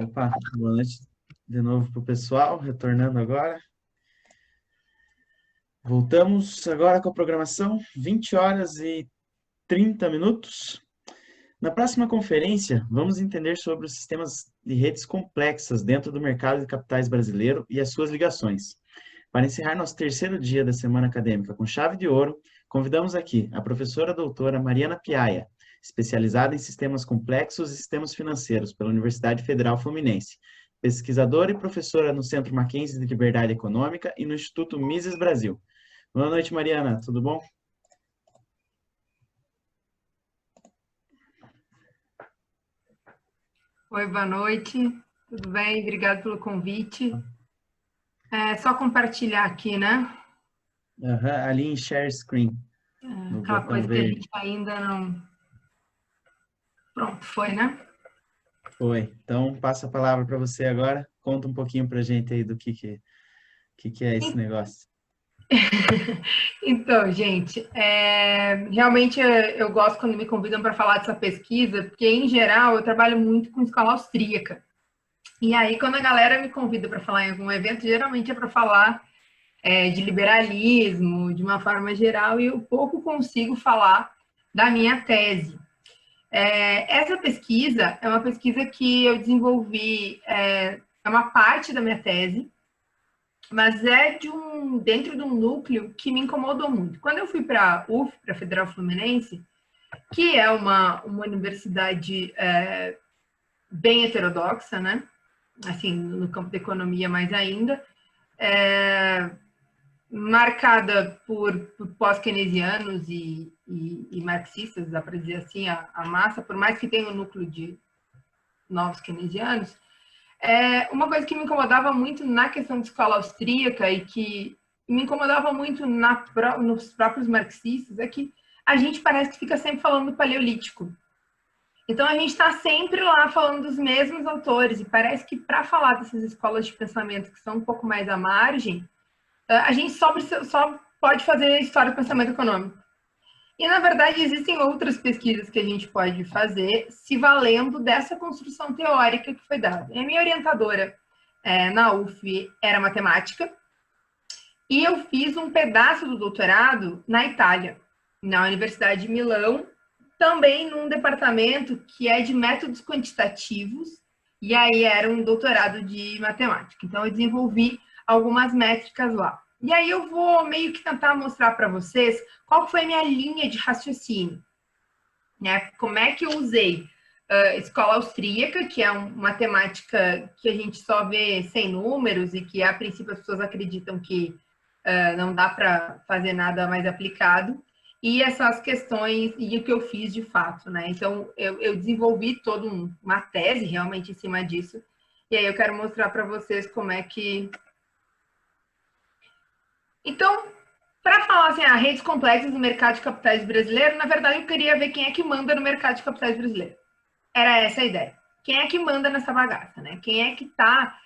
Opa, boa noite de novo para o pessoal, retornando agora. Voltamos agora com a programação, 20 horas e 30 minutos. Na próxima conferência, vamos entender sobre os sistemas de redes complexas dentro do mercado de capitais brasileiro e as suas ligações. Para encerrar nosso terceiro dia da semana acadêmica com chave de ouro, convidamos aqui a professora doutora Mariana Piaia, especializada em sistemas complexos e sistemas financeiros pela Universidade Federal Fluminense, pesquisadora e professora no Centro Mackenzie de Liberdade Econômica e no Instituto Mises Brasil. Boa noite, Mariana, tudo bom? Oi, boa noite, tudo bem? Obrigado pelo convite. É só compartilhar aqui, né? Ali em Share Screen, no Aquela botão coisa que a verde. gente ainda não... Pronto, foi, né? Foi. Então, passo a palavra para você agora. Conta um pouquinho para a gente aí do que é esse negócio. Então, gente, realmente eu gosto quando me convidam para falar dessa pesquisa, porque, em geral, eu trabalho muito com escola austríaca. E aí, quando a galera me convida para falar em algum evento, geralmente é para falar de liberalismo, de uma forma geral, e eu pouco consigo falar da minha tese. Essa pesquisa é uma pesquisa que eu desenvolvi, é uma parte da minha tese, mas dentro de um núcleo que me incomodou muito. Quando eu fui para a UF, para a Federal Fluminense, que é uma universidade bem heterodoxa, né? Assim, no campo da economia mais ainda, marcada por pós-keynesianos e marxistas, dá para dizer assim, a massa, por mais que tenha um núcleo de novos keynesianos, uma coisa que me incomodava muito na questão de escola austríaca e que me incomodava muito nos próprios marxistas é que a gente parece que fica sempre falando do paleolítico. Então, a gente está sempre lá falando dos mesmos autores, e parece que para falar dessas escolas de pensamento que são um pouco mais à margem, a gente só pode fazer história do pensamento econômico. E, na verdade, existem outras pesquisas que a gente pode fazer se valendo dessa construção teórica que foi dada. A minha orientadora na UF era matemática, e eu fiz um pedaço do doutorado na Itália, na Universidade de Milão, também num departamento que é de métodos quantitativos, e aí era um doutorado de matemática. Então, eu desenvolvi algumas métricas lá. E aí eu vou meio que tentar mostrar para vocês qual foi a minha linha de raciocínio, né? Como é que eu usei escola austríaca, que é uma temática que a gente só vê sem números e que, a princípio, as pessoas acreditam que não dá para fazer nada mais aplicado, e essas questões, e o que eu fiz de fato, né? Então, eu desenvolvi toda uma tese realmente em cima disso, e aí eu quero mostrar para vocês como é que... Então, para falar assim, redes complexas do mercado de capitais brasileiro, na verdade, eu queria ver quem é que manda no mercado de capitais brasileiro. Era essa a ideia. Quem é que manda nessa bagaça, né? Quem é que está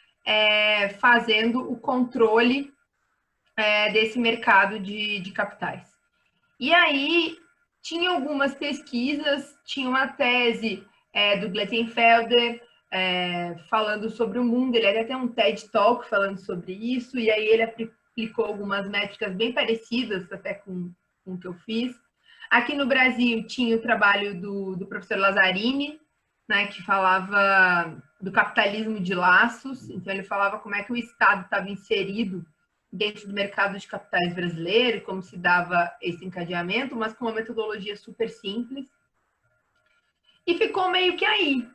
fazendo o controle desse mercado de capitais? E aí, tinha algumas pesquisas, tinha uma tese do Glettenfelder falando sobre o mundo, ele até tem um TED Talk falando sobre isso, e aí ele aplicou algumas métricas bem parecidas até com o que eu fiz. Aqui no Brasil tinha o trabalho do professor Lazzarini, né, que falava do capitalismo de laços, então ele falava como é que o Estado estava inserido dentro do mercado de capitais brasileiro, como se dava esse encadeamento, mas com uma metodologia super simples. E ficou meio que aí,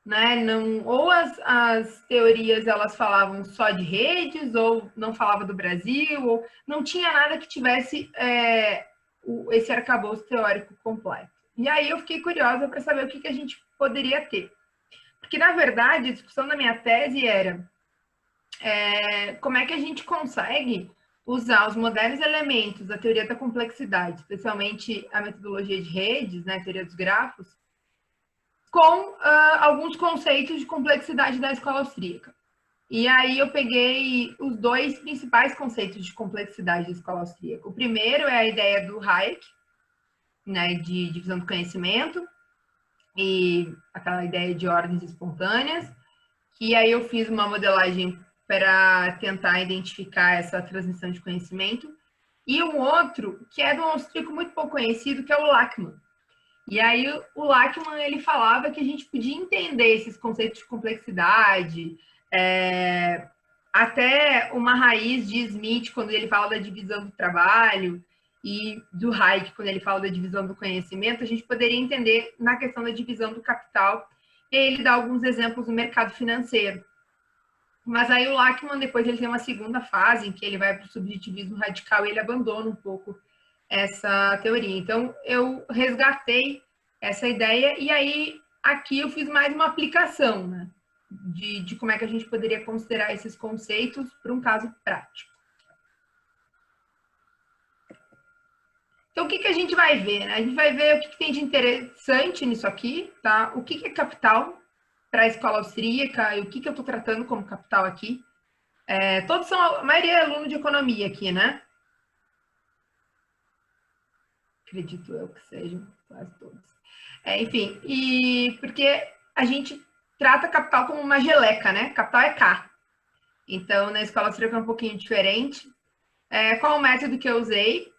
né? Não, ou as teorias elas falavam só de redes, ou não falava do Brasil, ou não tinha nada que tivesse esse arcabouço teórico completo. E aí eu fiquei curiosa para saber o que a gente poderia ter. Porque, na verdade, a discussão da minha tese era como é que a gente consegue usar os modernos elementos da teoria da complexidade, especialmente a metodologia de redes, né, a teoria dos grafos, com alguns conceitos de complexidade da escola austríaca. E aí eu peguei os dois principais conceitos de complexidade da escola austríaca. O primeiro é a ideia do Hayek, né, de divisão do conhecimento, e aquela ideia de ordens espontâneas, que aí eu fiz uma modelagem para tentar identificar essa transmissão de conhecimento, e um outro que é de um austríaco muito pouco conhecido, que é o Lachmann. E aí o Lachmann, ele falava que a gente podia entender esses conceitos de complexidade, até uma raiz de Smith, quando ele fala da divisão do trabalho, e do Hayek, quando ele fala da divisão do conhecimento, a gente poderia entender na questão da divisão do capital, e aí ele dá alguns exemplos do mercado financeiro. Mas aí o Lachmann, depois ele tem uma segunda fase, em que ele vai para o subjetivismo radical e ele abandona um pouco essa teoria. Então, eu resgatei essa ideia e aí aqui eu fiz mais uma aplicação, né, de como é que a gente poderia considerar esses conceitos para um caso prático. Então, o que a gente vai ver, né? A gente vai ver o que tem de interessante nisso aqui, tá? O que é capital para a escola austríaca e o que eu estou tratando como capital aqui. Todos são, a maioria é aluno de economia aqui, né? Acredito eu que sejam quase todos. Enfim, e porque a gente trata capital como uma geleca, né? Capital é K. Então, na escola austríaca é um pouquinho diferente. Qual o método que eu usei?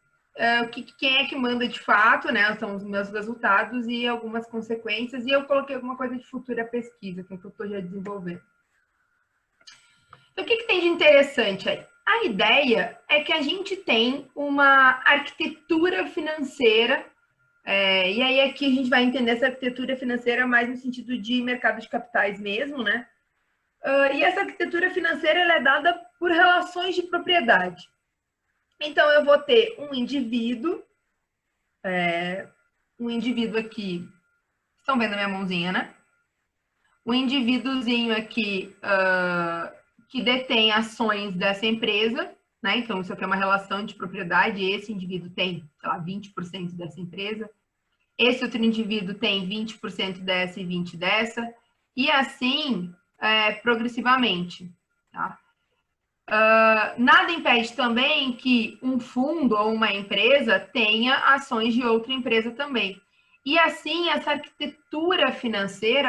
Quem é que manda de fato, né? São os meus resultados e algumas consequências. E eu coloquei alguma coisa de futura pesquisa, que é que eu estou já desenvolvendo. Então, o que tem de interessante aí? A ideia é que a gente tem uma arquitetura financeira, e aí aqui a gente vai entender essa arquitetura financeira mais no sentido de mercado de capitais mesmo, né? E essa arquitetura financeira ela é dada por relações de propriedade. Então, eu vou ter um indivíduo aqui, estão vendo a minha mãozinha, né? Um indivíduozinho aqui que detém ações dessa empresa, né? Então, isso aqui é uma relação de propriedade, esse indivíduo tem, sei lá, 20% dessa empresa, esse outro indivíduo tem 20% dessa e 20% dessa, e assim progressivamente, tá? Nada impede também que um fundo ou uma empresa tenha ações de outra empresa também. E assim, essa arquitetura financeira,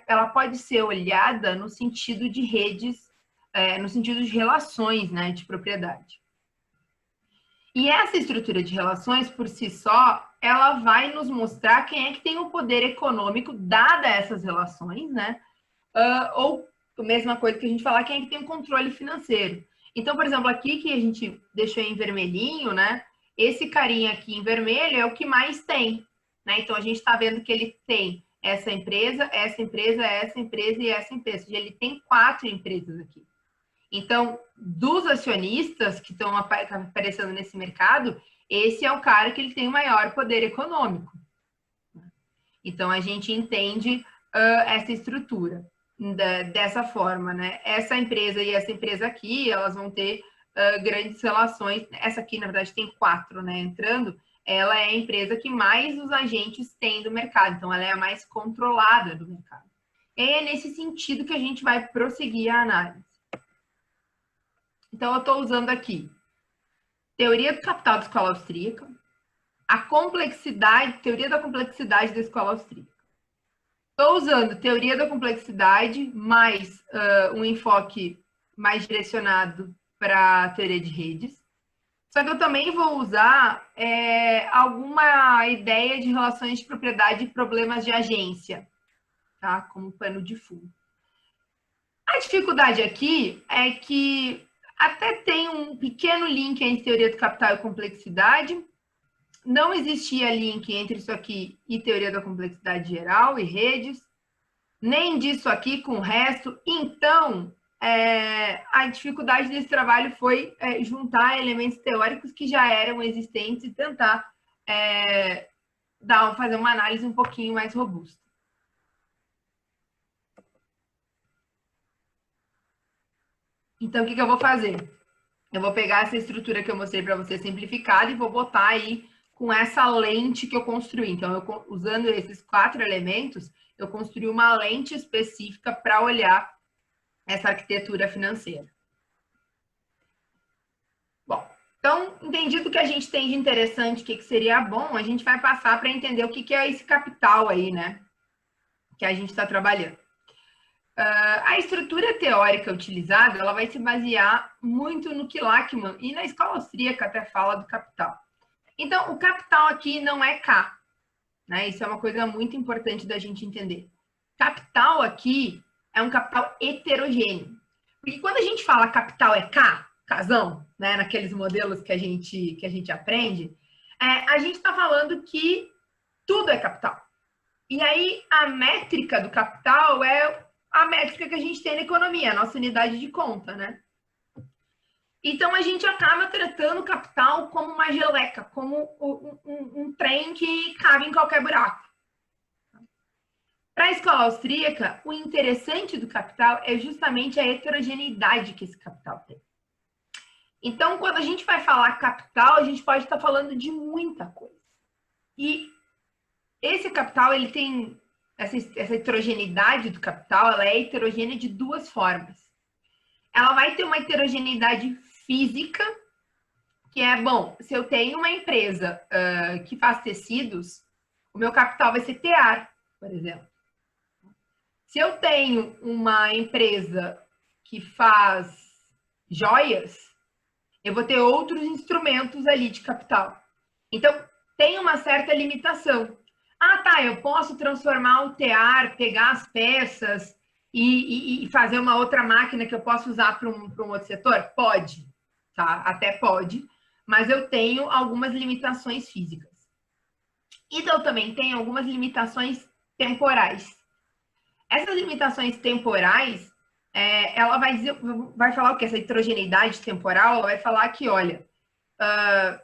ela pode ser olhada no sentido de redes, no sentido de relações, né, de propriedade. E essa estrutura de relações, por si só, ela vai nos mostrar quem é que tem o poder econômico, dada essas relações, né? Ou a mesma coisa que a gente falar, quem é que tem o controle financeiro. Então, por exemplo, aqui que a gente deixou em vermelhinho, né? Esse carinha aqui em vermelho é o que mais tem, né? Então, a gente está vendo que ele tem essa empresa, essa empresa, essa empresa e essa empresa. Ou seja, ele tem 4 empresas aqui. Então, dos acionistas que estão aparecendo nesse mercado, esse é o cara que ele tem o maior poder econômico. Então, a gente entende essa estrutura dessa forma, né? Essa empresa e essa empresa aqui, elas vão ter grandes relações. Essa aqui, na verdade, tem 4, né? Entrando, ela é a empresa que mais os agentes têm do mercado. Então, ela é a mais controlada do mercado. É nesse sentido que a gente vai prosseguir a análise. Então, eu estou usando aqui teoria do capital da escola austríaca, a complexidade, teoria da complexidade da escola austríaca. Estou usando teoria da complexidade mais um enfoque mais direcionado para a teoria de redes. Só que eu também vou usar alguma ideia de relações de propriedade e problemas de agência, tá? Como pano de fundo. A dificuldade aqui é que até tem um pequeno link entre teoria do capital e complexidade. Não existia link entre isso aqui e teoria da complexidade geral e redes, nem disso aqui com o resto. Então, a dificuldade desse trabalho foi juntar elementos teóricos que já eram existentes e tentar fazer uma análise um pouquinho mais robusta. Então, o que eu vou fazer? Eu vou pegar essa estrutura que eu mostrei para você simplificada e vou botar aí com essa lente que eu construí. Então, usando esses 4 elementos, eu construí uma lente específica para olhar essa arquitetura financeira. Bom, então, entendido o que a gente tem de interessante, o que seria bom, a gente vai passar para entender o que é esse capital aí, né? Que a gente está trabalhando. A estrutura teórica utilizada, ela vai se basear muito no que Lachmann, e na escola austríaca até fala do capital. Então, o capital aqui não é K, né? Isso é uma coisa muito importante da gente entender. Capital aqui é um capital heterogêneo. Porque quando a gente fala capital é K, casão, né? Naqueles modelos que a gente aprende, a gente está falando que tudo é capital. E aí, a métrica do capital é a métrica que a gente tem na economia, a nossa unidade de conta, né? Então, a gente acaba tratando o capital como uma geleca, como um trem que cabe em qualquer buraco. Para a escola austríaca, o interessante do capital é justamente a heterogeneidade que esse capital tem. Então, quando a gente vai falar capital, a gente pode estar falando de muita coisa. E esse capital, ele tem essa heterogeneidade do capital, ela é heterogênea de duas formas. Ela vai ter uma heterogeneidade física, que é, bom, se eu tenho uma empresa que faz tecidos, o meu capital vai ser tear, por exemplo. Se eu tenho uma empresa que faz joias, eu vou ter outros instrumentos ali de capital. Então, tem uma certa limitação. Ah, tá, eu posso transformar o tear, pegar as peças e fazer uma outra máquina que eu posso usar para um outro setor? Pode, tá? Até pode, mas eu tenho algumas limitações físicas. Então, eu também tenho algumas limitações temporais. Essas limitações temporais, ela vai falar o quê? Essa heterogeneidade temporal, ela vai falar que, olha,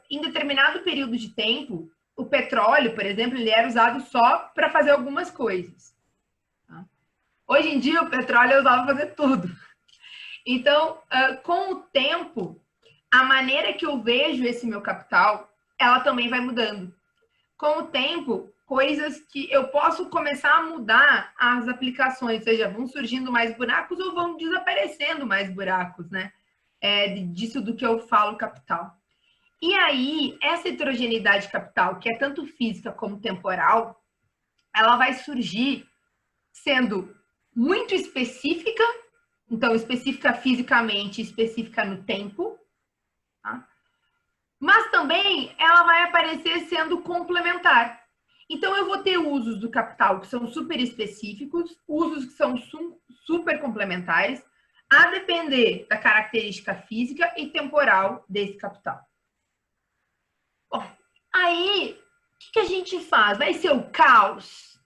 em determinado período de tempo, o petróleo, por exemplo, ele era usado só para fazer algumas coisas. Tá? Hoje em dia, o petróleo é usado para fazer tudo. Então, com o tempo, a maneira que eu vejo esse meu capital, ela também vai mudando. Com o tempo, coisas que eu posso começar a mudar as aplicações, ou seja, vão surgindo mais buracos ou vão desaparecendo mais buracos, né? Disso do que eu falo capital. E aí, essa heterogeneidade capital, que é tanto física como temporal, ela vai surgir sendo muito específica, então específica fisicamente, específica no tempo, tá? Mas também ela vai aparecer sendo complementar. Então, eu vou ter usos do capital que são super específicos, usos que são super complementares, a depender da característica física e temporal desse capital. Bom, aí, o que a gente faz? Vai ser o caos,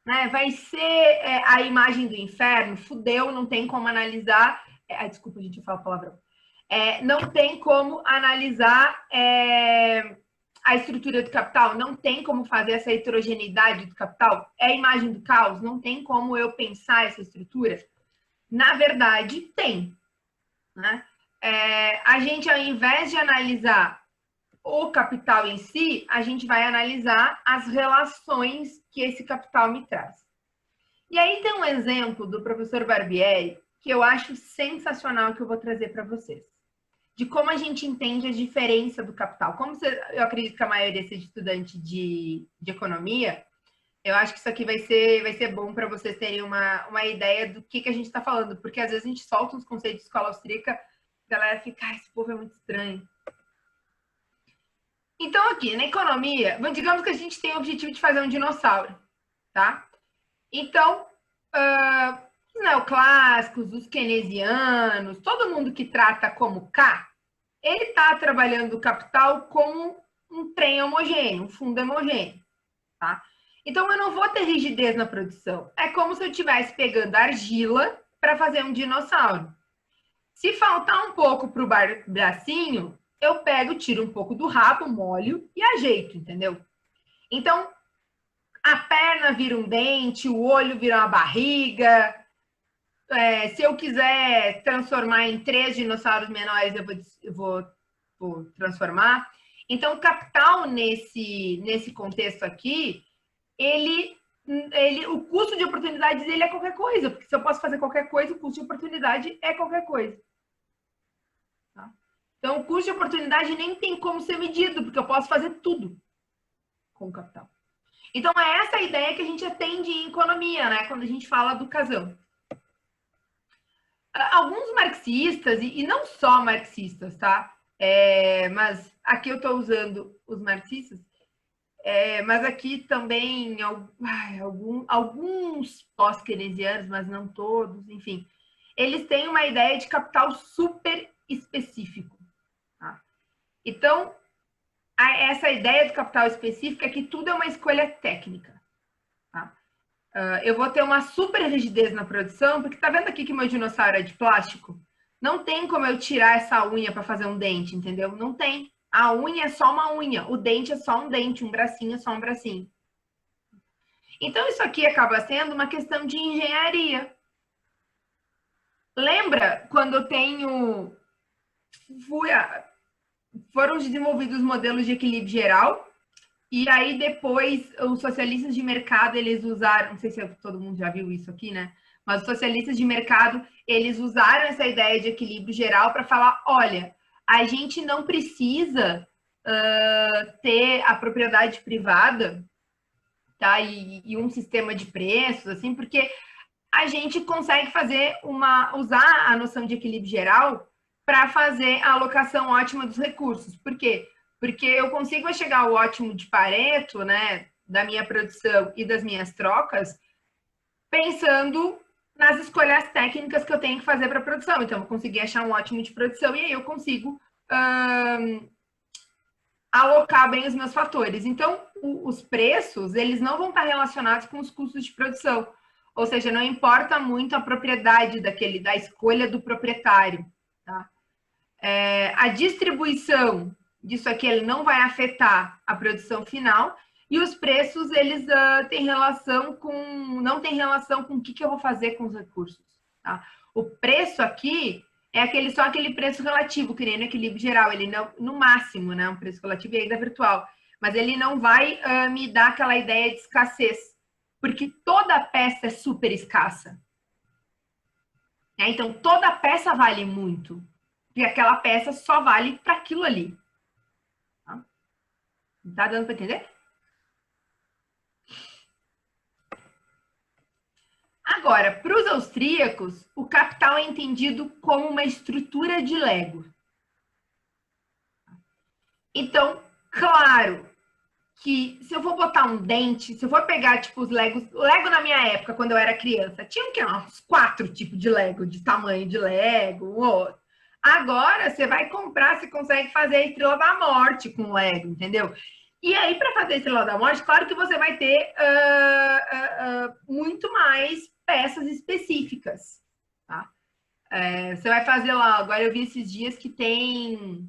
né? Vai ser a imagem do inferno, fudeu, não tem como analisar. Desculpa, gente, eu falo palavrão. Não tem como analisar a estrutura do capital, não tem como fazer essa heterogeneidade do capital, é a imagem do caos, não tem como eu pensar essa estrutura. Na verdade, tem. Né? A gente, ao invés de analisar o capital em si, a gente vai analisar as relações que esse capital me traz. E aí tem um exemplo do professor Barbieri que eu acho sensacional que eu vou trazer para vocês. De como a gente entende a diferença do capital. Como eu acredito que a maioria seja estudante de economia, eu acho que isso aqui vai ser bom para vocês terem uma ideia do que a gente está falando. Porque às vezes a gente solta uns conceitos de escola austríaca, a galera fica, esse povo é muito estranho. Então aqui, na economia, digamos que a gente tem o objetivo de fazer um dinossauro, tá? Então, os neoclássicos, os keynesianos, todo mundo que trata como K, ele está trabalhando o capital como um trem homogêneo, um fundo homogêneo, tá? Então, eu não vou ter rigidez na produção. É como se eu estivesse pegando argila para fazer um dinossauro. Se faltar um pouco para o bracinho, eu pego, tiro um pouco do rabo, molho e ajeito, entendeu? Então, a perna vira um dente, o olho vira uma barriga. Se eu quiser transformar em 3 dinossauros menores, eu vou transformar. Então, o capital nesse contexto aqui, o custo de oportunidades dele é qualquer coisa, porque se eu posso fazer qualquer coisa, o custo de oportunidade é qualquer coisa. Tá? Então, o custo de oportunidade nem tem como ser medido, porque eu posso fazer tudo com o capital. Então, é essa a ideia que a gente atende em economia, né? Quando a gente fala do casão. Alguns marxistas, e não só marxistas, tá? Mas aqui eu estou usando os marxistas, mas aqui também alguns pós-keynesianos, mas não todos, enfim, eles têm uma ideia de capital super específico. Tá? Então, essa ideia do capital específico é que tudo é uma escolha técnica. Tá? Eu vou ter uma super rigidez na produção, porque tá vendo aqui que meu dinossauro é de plástico? Não tem como eu tirar essa unha para fazer um dente, entendeu? Não tem. A unha é só uma unha, o dente é só um dente, um bracinho é só um bracinho. Então, isso aqui acaba sendo uma questão de engenharia. Lembra quando eu tenho... Foram desenvolvidos modelos de equilíbrio geral, e aí depois os socialistas de mercado, eles usaram, não sei se todo mundo já viu isso aqui, né? Mas os socialistas de mercado, eles usaram essa ideia de equilíbrio geral para falar, olha, a gente não precisa ter a propriedade privada, tá? E um sistema de preços, assim, porque a gente consegue usar a noção de equilíbrio geral para fazer a alocação ótima dos recursos. Por quê? Porque eu consigo chegar ao ótimo de Pareto, né, da minha produção e das minhas trocas, pensando nas escolhas técnicas que eu tenho que fazer para a produção. Então, eu consegui achar um ótimo de produção e aí eu consigo alocar bem os meus fatores. Então, os preços, eles não vão estar relacionados com os custos de produção. Ou seja, não importa muito a propriedade da escolha do proprietário. Tá? A distribuição disso aqui ele não vai afetar a produção final, e os preços eles não têm relação com o que eu vou fazer com os recursos. Tá? O preço aqui é só aquele preço relativo, que nem no equilíbrio geral, ele não, no máximo, né? Um preço relativo e ainda virtual, mas ele não vai me dar aquela ideia de escassez, porque toda peça é super escassa. Então, toda peça vale muito, e aquela peça só vale para aquilo ali. Tá dando para entender? Agora, para os austríacos, o capital é entendido como uma estrutura de Lego. Então, claro que se eu for botar um dente, se eu for pegar, tipo, os Legos... O Lego na minha época, quando eu era criança, tinha o quê? Uns 4 tipos de Lego, de tamanho de Lego, um outro. Agora, você vai comprar, você consegue fazer a Estrela da Morte com o Lego, entendeu? E aí, para fazer a Estrela da Morte, claro que você vai ter muito mais peças específicas, tá? Você vai fazer lá, agora eu vi esses dias que tem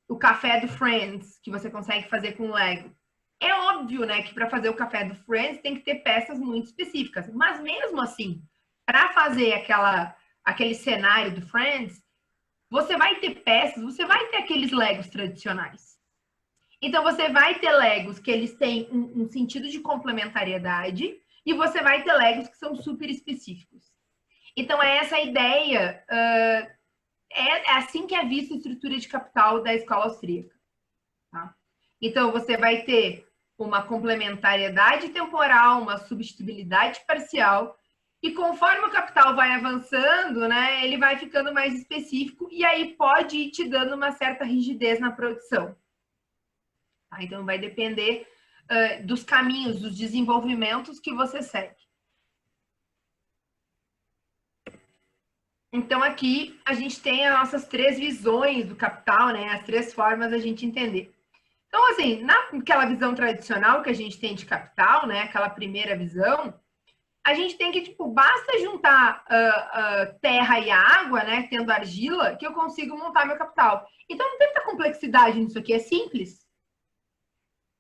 o café do Friends, que você consegue fazer com Lego. É óbvio, né, que para fazer o café do Friends tem que ter peças muito específicas, mas mesmo assim, para fazer aquele cenário do Friends, você vai ter peças, você vai ter aqueles Legos tradicionais. Então, você vai ter Legos que eles têm um sentido de complementariedade e você vai ter Legos que são super específicos. Então, é essa ideia, é assim que é vista a estrutura de capital da escola austríaca. Tá? Então, você vai ter uma complementariedade temporal, uma substituibilidade parcial, e conforme o capital vai avançando, né, ele vai ficando mais específico, e aí pode ir te dando uma certa rigidez na produção. Tá? Então, vai depender dos caminhos, dos desenvolvimentos que você segue. Então, aqui a gente tem as nossas 3 visões do capital, né? As 3 formas da gente entender. Então, assim, naquela visão tradicional que a gente tem de capital, né? Aquela primeira visão, a gente tem que, tipo, basta juntar terra e água, né? Tendo argila, que eu consigo montar meu capital. Então, não tem muita complexidade nisso aqui, é simples.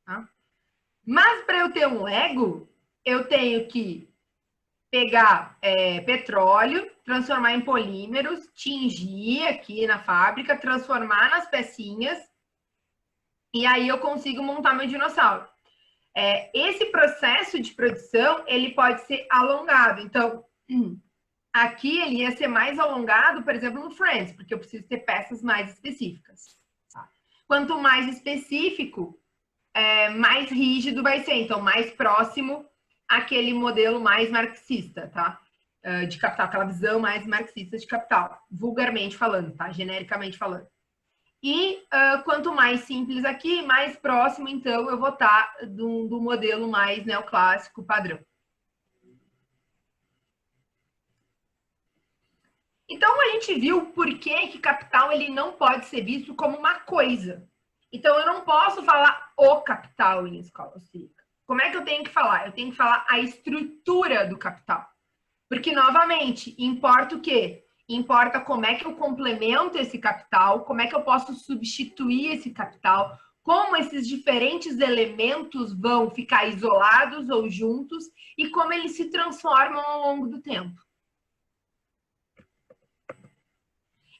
Tá? Mas, para eu ter um Lego, eu tenho que pegar petróleo, transformar em polímeros, tingir aqui na fábrica, transformar nas pecinhas, e aí eu consigo montar meu dinossauro. Esse processo de produção, ele pode ser alongado. Então, aqui ele ia ser mais alongado, por exemplo, no Friends, porque eu preciso ter peças mais específicas. Tá? Quanto mais específico, mais rígido vai ser. Então, mais próximo àquele modelo mais marxista, tá? de capital, aquela visão mais marxista de capital, vulgarmente falando, tá? Genericamente falando. E quanto mais simples aqui, mais próximo, então, eu vou estar do modelo mais neoclássico padrão. Então, a gente viu por que capital ele não pode ser visto como uma coisa. Então, eu não posso falar o capital em escola austríaca. Como é que eu tenho que falar? Eu tenho que falar a estrutura do capital. Porque, novamente, importa o quê? Importa como é que eu complemento esse capital, como é que eu posso substituir esse capital, como esses diferentes elementos vão ficar isolados ou juntos e como eles se transformam ao longo do tempo.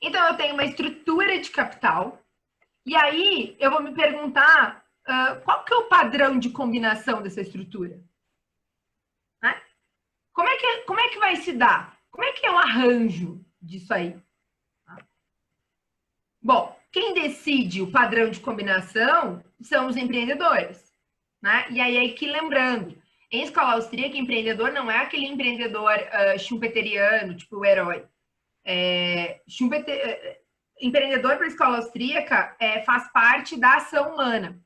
Então, eu tenho uma estrutura de capital, e aí eu vou me perguntar qual que é o padrão de combinação dessa estrutura? Né? Como é que vai se dar? Como é que é o arranjo disso aí? Bom, quem decide o padrão de combinação são os empreendedores. Né? E aí, que lembrando, em escola austríaca, empreendedor não é aquele empreendedor schumpeteriano, tipo o herói. Empreendedor para a escola austríaca faz parte da ação humana.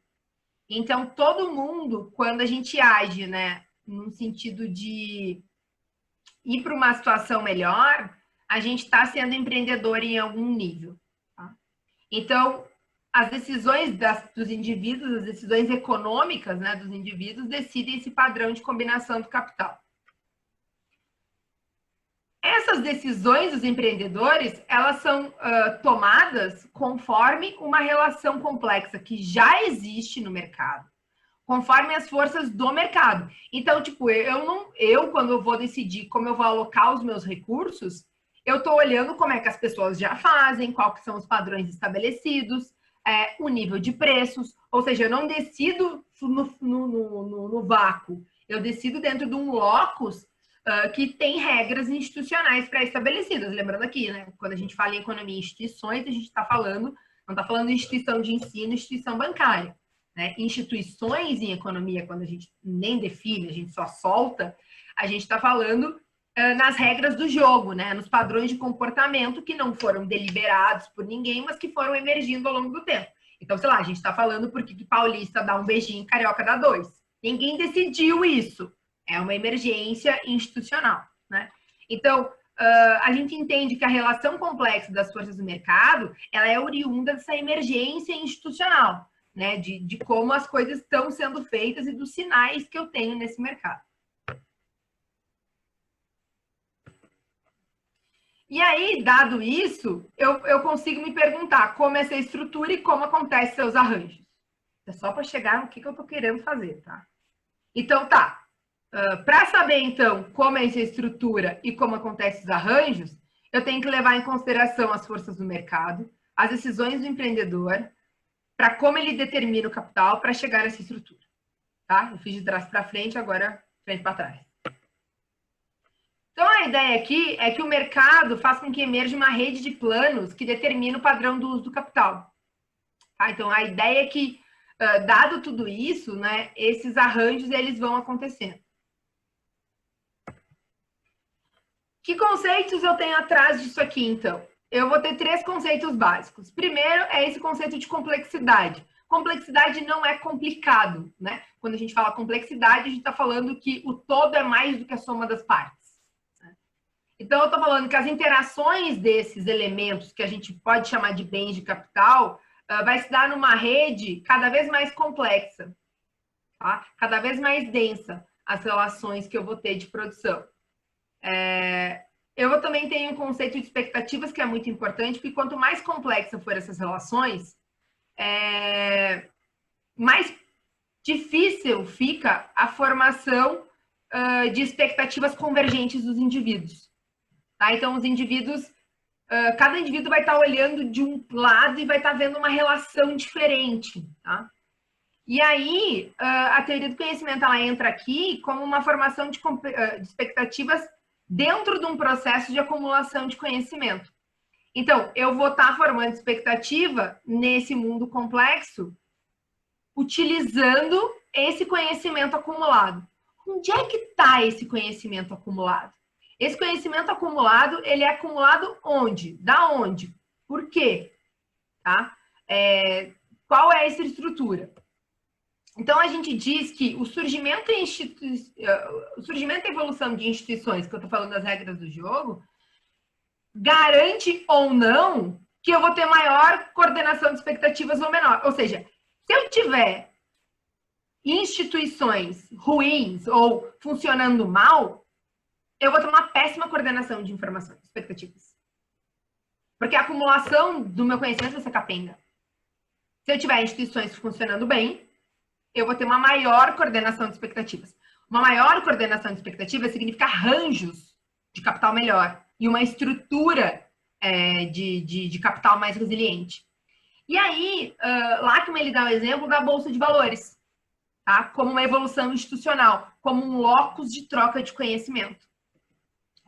Então, todo mundo, quando a gente age, né, no sentido de ir para uma situação melhor, a gente está sendo empreendedor em algum nível. Tá? Então, as decisões dos indivíduos, as decisões econômicas, né, dos indivíduos, decidem esse padrão de combinação do capital. Essas decisões dos empreendedores, elas são tomadas conforme uma relação complexa que já existe no mercado, conforme as forças do mercado. Então, tipo, quando eu vou decidir como eu vou alocar os meus recursos, eu estou olhando como é que as pessoas já fazem, quais são os padrões estabelecidos, o nível de preços, ou seja, eu não decido no vácuo, eu decido dentro de um locus que tem regras institucionais pré-estabelecidas. Lembrando aqui, né? Quando a gente fala em economia e instituições, a gente está falando, não está falando de instituição de ensino, instituição bancária. Né? Instituições em economia, quando a gente nem define, a gente só solta, a gente está falando nas regras do jogo, né? Nos padrões de comportamento que não foram deliberados por ninguém, mas que foram emergindo ao longo do tempo. Então, sei lá, a gente está falando por que paulista dá um beijinho e carioca dá dois. Ninguém decidiu isso. É uma emergência institucional, né? Então, a gente entende que a relação complexa das forças do mercado, ela é oriunda dessa emergência institucional, né? De como as coisas estão sendo feitas e dos sinais que eu tenho nesse mercado. E aí, dado isso, eu consigo me perguntar como é essa estrutura e como acontecem seus arranjos. É só para chegar no que eu estou querendo fazer, tá? Então, tá. Para saber, então, como é essa estrutura e como acontecem os arranjos, eu tenho que levar em consideração as forças do mercado, as decisões do empreendedor, para como ele determina o capital para chegar a essa estrutura. Tá? Eu fiz de trás para frente, agora frente para trás. Então, a ideia aqui é que o mercado faz com que emerja uma rede de planos que determina o padrão do uso do capital. Tá? Então, a ideia é que, dado tudo isso, né, esses arranjos eles vão acontecendo. Que conceitos eu tenho atrás disso aqui, então? Eu vou ter 3 conceitos básicos. Primeiro é esse conceito de complexidade. Complexidade não é complicado, né? Quando a gente fala complexidade, a gente está falando que o todo é mais do que a soma das partes. Então, eu estou falando que as interações desses elementos, que a gente pode chamar de bens de capital, vai se dar numa rede cada vez mais complexa, tá? Cada vez mais densa, as relações que eu vou ter de produção. Eu também tenho um conceito de expectativas que é muito importante, porque quanto mais complexa for essas relações, mais difícil fica a formação de expectativas convergentes dos indivíduos. Tá? Então, os indivíduos, cada indivíduo vai estar olhando de um lado e vai estar vendo uma relação diferente. Tá? E aí, a teoria do conhecimento ela entra aqui como uma formação de expectativas dentro de um processo de acumulação de conhecimento. Então, eu vou estar formando expectativa nesse mundo complexo, utilizando esse conhecimento acumulado. Onde é que está esse conhecimento acumulado? Esse conhecimento acumulado, ele é acumulado onde? Da onde? Por quê? Tá? Qual é essa estrutura? Então, a gente diz que o surgimento e evolução de instituições, que eu estou falando das regras do jogo, garante ou não que eu vou ter maior coordenação de expectativas ou menor. Ou seja, se eu tiver instituições ruins ou funcionando mal, eu vou ter uma péssima coordenação de informações, expectativas. Porque a acumulação do meu conhecimento vai ser capenga. Se eu tiver instituições funcionando bem, eu vou ter uma maior coordenação de expectativas. Uma maior coordenação de expectativas significa arranjos de capital melhor e uma estrutura de capital mais resiliente. E aí, Lachman, ele dá o exemplo da Bolsa de Valores, tá? Como uma evolução institucional, como um locus de troca de conhecimento.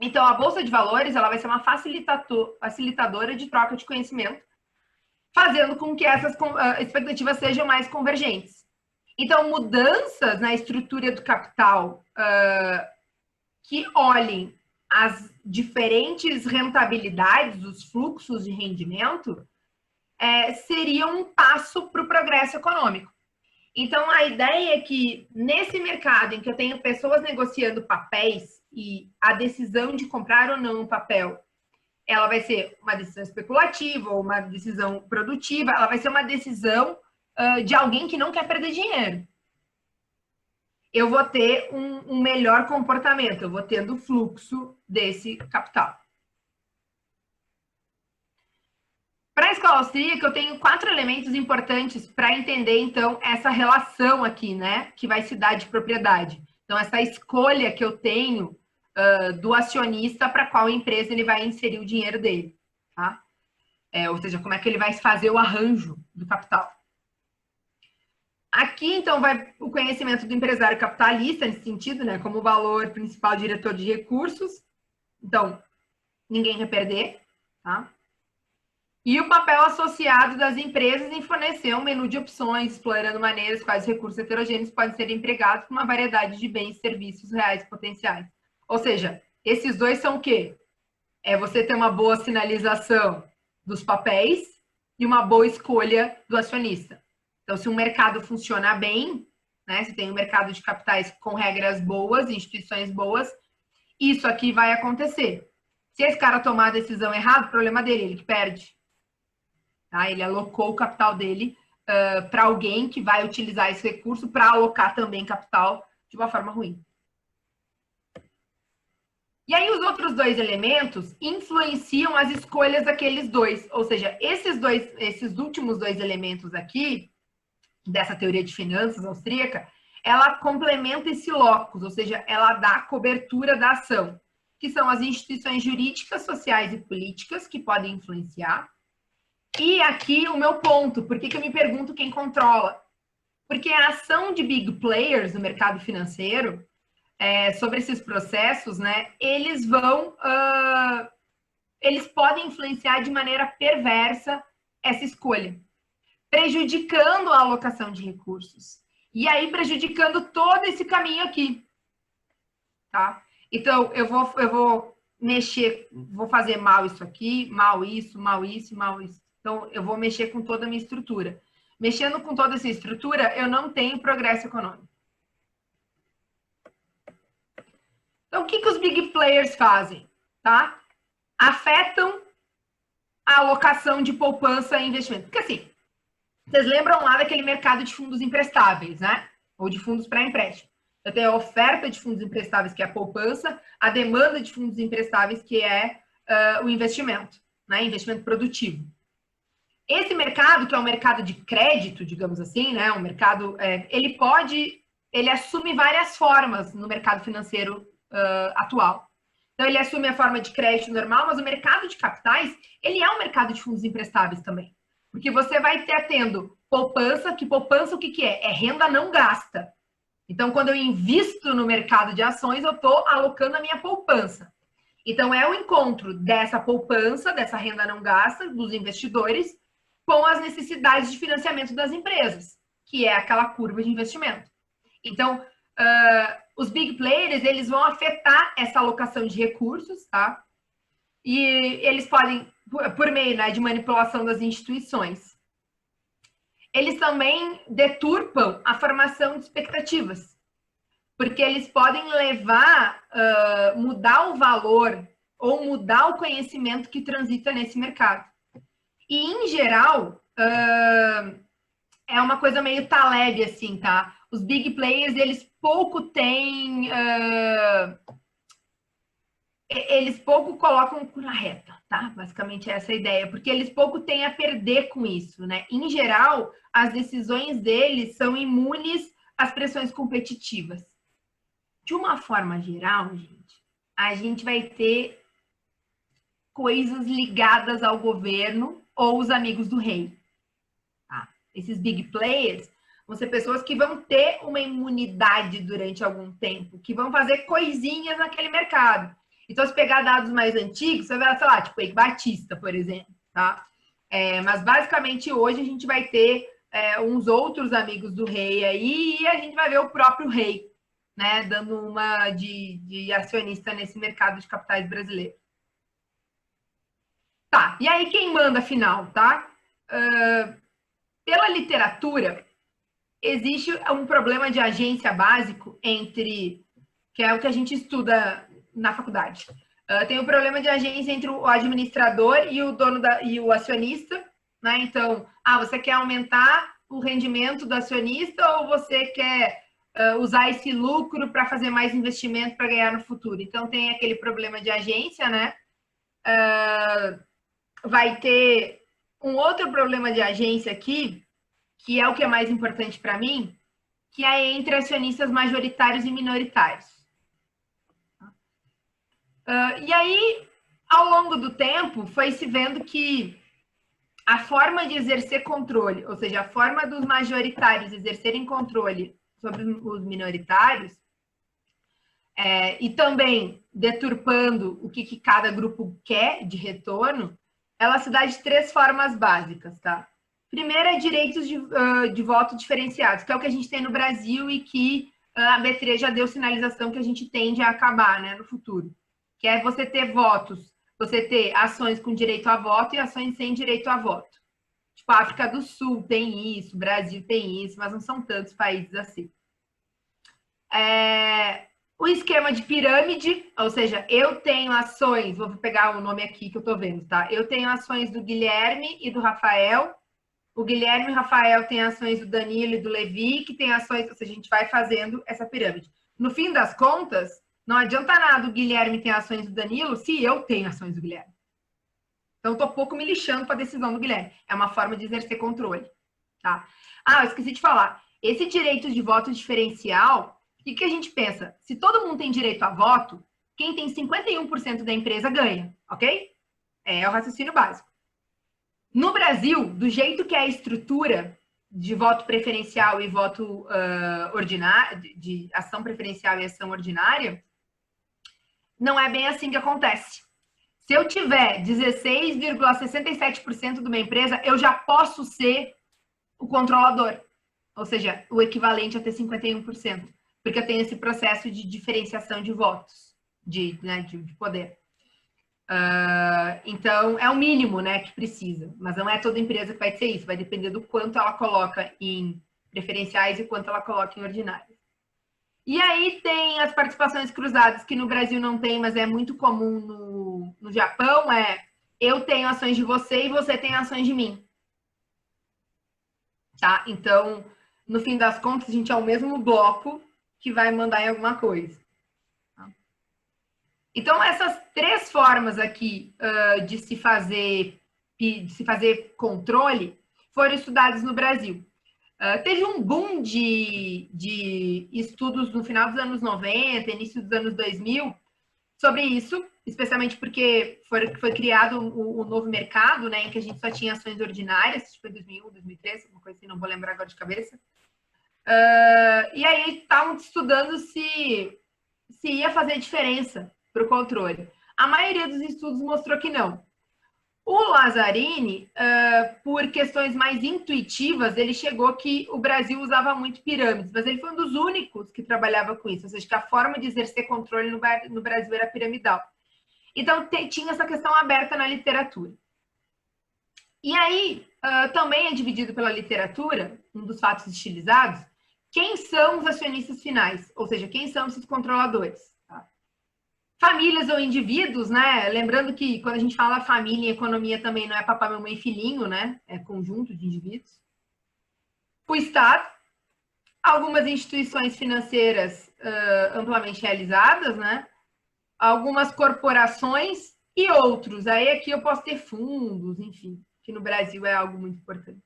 Então, a Bolsa de Valores, ela vai ser uma facilitadora de troca de conhecimento, fazendo com que essas expectativas sejam mais convergentes. Então, mudanças na estrutura do capital que olhem as diferentes rentabilidades, os fluxos de rendimento, seriam um passo para o progresso econômico. Então, a ideia é que nesse mercado em que eu tenho pessoas negociando papéis e a decisão de comprar ou não um papel, ela vai ser uma decisão especulativa ou uma decisão produtiva, ela vai ser uma decisão de alguém que não quer perder dinheiro. Eu vou ter um melhor comportamento, eu vou tendo fluxo desse capital. Para a escola austríaca, eu tenho 4 elementos importantes para entender, então, essa relação aqui, né, que vai se dar de propriedade. Então, essa escolha que eu tenho do acionista para qual empresa ele vai inserir o dinheiro dele, tá? Ou seja, como é que ele vai fazer o arranjo do capital. Aqui, então, vai o conhecimento do empresário capitalista, nesse sentido, né, como valor principal diretor de recursos. Então, ninguém quer perder, tá? E o papel associado das empresas em fornecer um menu de opções, explorando maneiras quais recursos heterogêneos podem ser empregados para uma variedade de bens e serviços reais potenciais. Ou seja, esses dois são o quê? É você ter uma boa sinalização dos papéis e uma boa escolha do acionista. Então, se um mercado funciona bem, né, se tem um mercado de capitais com regras boas, instituições boas, isso aqui vai acontecer. Se esse cara tomar a decisão errada, o problema dele, ele que perde. Tá? Ele alocou o capital dele para alguém que vai utilizar esse recurso para alocar também capital de uma forma ruim. E aí, os outros 2 elementos influenciam as escolhas daqueles dois. Ou seja, esses últimos 2 elementos aqui, dessa teoria de finanças austríaca, ela complementa esse locus, ou seja, ela dá cobertura da ação, que são as instituições jurídicas, sociais e políticas que podem influenciar. E aqui o meu ponto, por que eu me pergunto quem controla? Porque a ação de big players no mercado financeiro, sobre esses processos, né, eles podem influenciar de maneira perversa essa escolha, prejudicando a alocação de recursos. E aí prejudicando todo esse caminho aqui. Tá? Então, eu vou mexer, vou fazer mal isso aqui, mal isso, mal isso, mal isso. Então, eu vou mexer com toda a minha estrutura. Mexendo com toda essa estrutura, eu não tenho progresso econômico. Então, o que os big players fazem? Tá? Afetam a alocação de poupança e investimento. Porque assim, vocês lembram lá daquele mercado de fundos emprestáveis, né? Ou de fundos para empréstimo. Eu tenho a oferta de fundos emprestáveis, que é a poupança, a demanda de fundos emprestáveis, que é o investimento, né? Investimento produtivo. Esse mercado, que é um mercado de crédito, digamos assim, né? Um mercado, ele assume várias formas no mercado financeiro atual. Então, ele assume a forma de crédito normal, mas o mercado de capitais, ele é um mercado de fundos emprestáveis também. Porque você vai tendo poupança, que poupança o que é? É renda não gasta. Então, quando eu invisto no mercado de ações, eu estou alocando a minha poupança. Então, é o encontro dessa poupança, dessa renda não gasta, dos investidores, com as necessidades de financiamento das empresas, que é aquela curva de investimento. Então, os big players, eles vão afetar essa alocação de recursos, tá? E eles podem, por meio, né, de manipulação das instituições. Eles também deturpam a formação de expectativas, porque eles podem levar, mudar o valor ou mudar o conhecimento que transita nesse mercado. E, em geral, é uma coisa meio Taleb, assim, tá? Os big players, eles pouco têm... eles pouco colocam na reta, tá? Basicamente essa é a ideia, porque eles pouco têm a perder com isso, né? Em geral, as decisões deles são imunes às pressões competitivas. De uma forma geral, gente, a gente vai ter coisas ligadas ao governo ou os amigos do rei. Tá? Esses big players vão ser pessoas que vão ter uma imunidade durante algum tempo, que vão fazer coisinhas naquele mercado. Então, se pegar dados mais antigos, você vai ver, sei lá, tipo Eike Batista, por exemplo, tá? Mas, basicamente, hoje a gente vai ter uns outros amigos do rei aí e a gente vai ver o próprio rei, né, dando uma de acionista nesse mercado de capitais brasileiro. Tá, e aí quem manda afinal, tá? Pela literatura, existe um problema de agência básico entre, que é o que a gente estuda na faculdade. Tem um problema de agência entre o administrador e o dono e o acionista, né? Então, você quer aumentar o rendimento do acionista ou você quer usar esse lucro para fazer mais investimento para ganhar no futuro? Então, tem aquele problema de agência, né? Vai ter um outro problema de agência aqui, que é o que é mais importante para mim, que é entre acionistas majoritários e minoritários. E aí, ao longo do tempo, foi se vendo que a forma de exercer controle, ou seja, a forma dos majoritários exercerem controle sobre os minoritários, e também deturpando o que cada grupo quer de retorno, ela se dá de 3 formas básicas, tá? Primeiro é direitos de voto diferenciados, que é o que a gente tem no Brasil e que a B3 já deu sinalização que a gente tende a acabar, né, no futuro. Que é você ter votos, você ter ações com direito a voto e ações sem direito a voto. Tipo, a África do Sul tem isso, o Brasil tem isso, mas não são tantos países assim. O esquema de pirâmide, ou seja, eu tenho ações, vou pegar o nome aqui que eu tô vendo, tá? Eu tenho ações do Guilherme e do Rafael. O Guilherme e o Rafael têm ações do Danilo e do Levi, que tem ações, ou seja, a gente vai fazendo essa pirâmide. No fim das contas, não adianta nada o Guilherme ter ações do Danilo se eu tenho ações do Guilherme. Então, estou pouco me lixando para a decisão do Guilherme. É uma forma de exercer controle. Tá? Eu esqueci de falar. Esse direito de voto diferencial, o que a gente pensa? Se todo mundo tem direito a voto, quem tem 51% da empresa ganha, ok? É o raciocínio básico. No Brasil, do jeito que é a estrutura de voto preferencial e voto ordinário, de ação preferencial e ação ordinária, não é bem assim que acontece. Se eu tiver 16,67% de uma empresa, eu já posso ser o controlador. Ou seja, o equivalente a ter 51%. Porque eu tenho esse processo de diferenciação de votos, de poder. Então, é o mínimo, né, que precisa. Mas não é toda empresa que vai ser isso. Vai depender do quanto ela coloca em preferenciais e quanto ela coloca em ordinários. E aí tem as participações cruzadas, que no Brasil não tem, mas é muito comum no Japão, eu tenho ações de você e você tem ações de mim. Tá? Então, no fim das contas, a gente é o mesmo bloco que vai mandar em alguma coisa. Tá? Então, essas 3 formas aqui de se fazer controle foram estudadas no Brasil. Teve um boom de estudos no final dos anos 90, início dos anos 2000, sobre isso, especialmente porque foi criado o novo mercado, né, em que a gente só tinha ações ordinárias, acho que foi 2001, 2003, uma coisa assim, não vou lembrar agora de cabeça. E aí estavam estudando se ia fazer diferença para o controle. A maioria dos estudos mostrou que não. O Lazzarini, por questões mais intuitivas, ele chegou que o Brasil usava muito pirâmides, mas ele foi um dos únicos que trabalhava com isso, ou seja, que a forma de exercer controle no Brasil era piramidal. Então, tinha essa questão aberta na literatura. E aí, também é dividido pela literatura, um dos fatos estilizados, quem são os acionistas finais, ou seja, quem são esses controladores. Famílias ou indivíduos, né? Lembrando que quando a gente fala família em economia também não é papai, mamãe e filhinho, né? É conjunto de indivíduos. O Estado, algumas instituições financeiras amplamente realizadas, né? Algumas corporações e outros. Aí aqui eu posso ter fundos, enfim, que no Brasil é algo muito importante.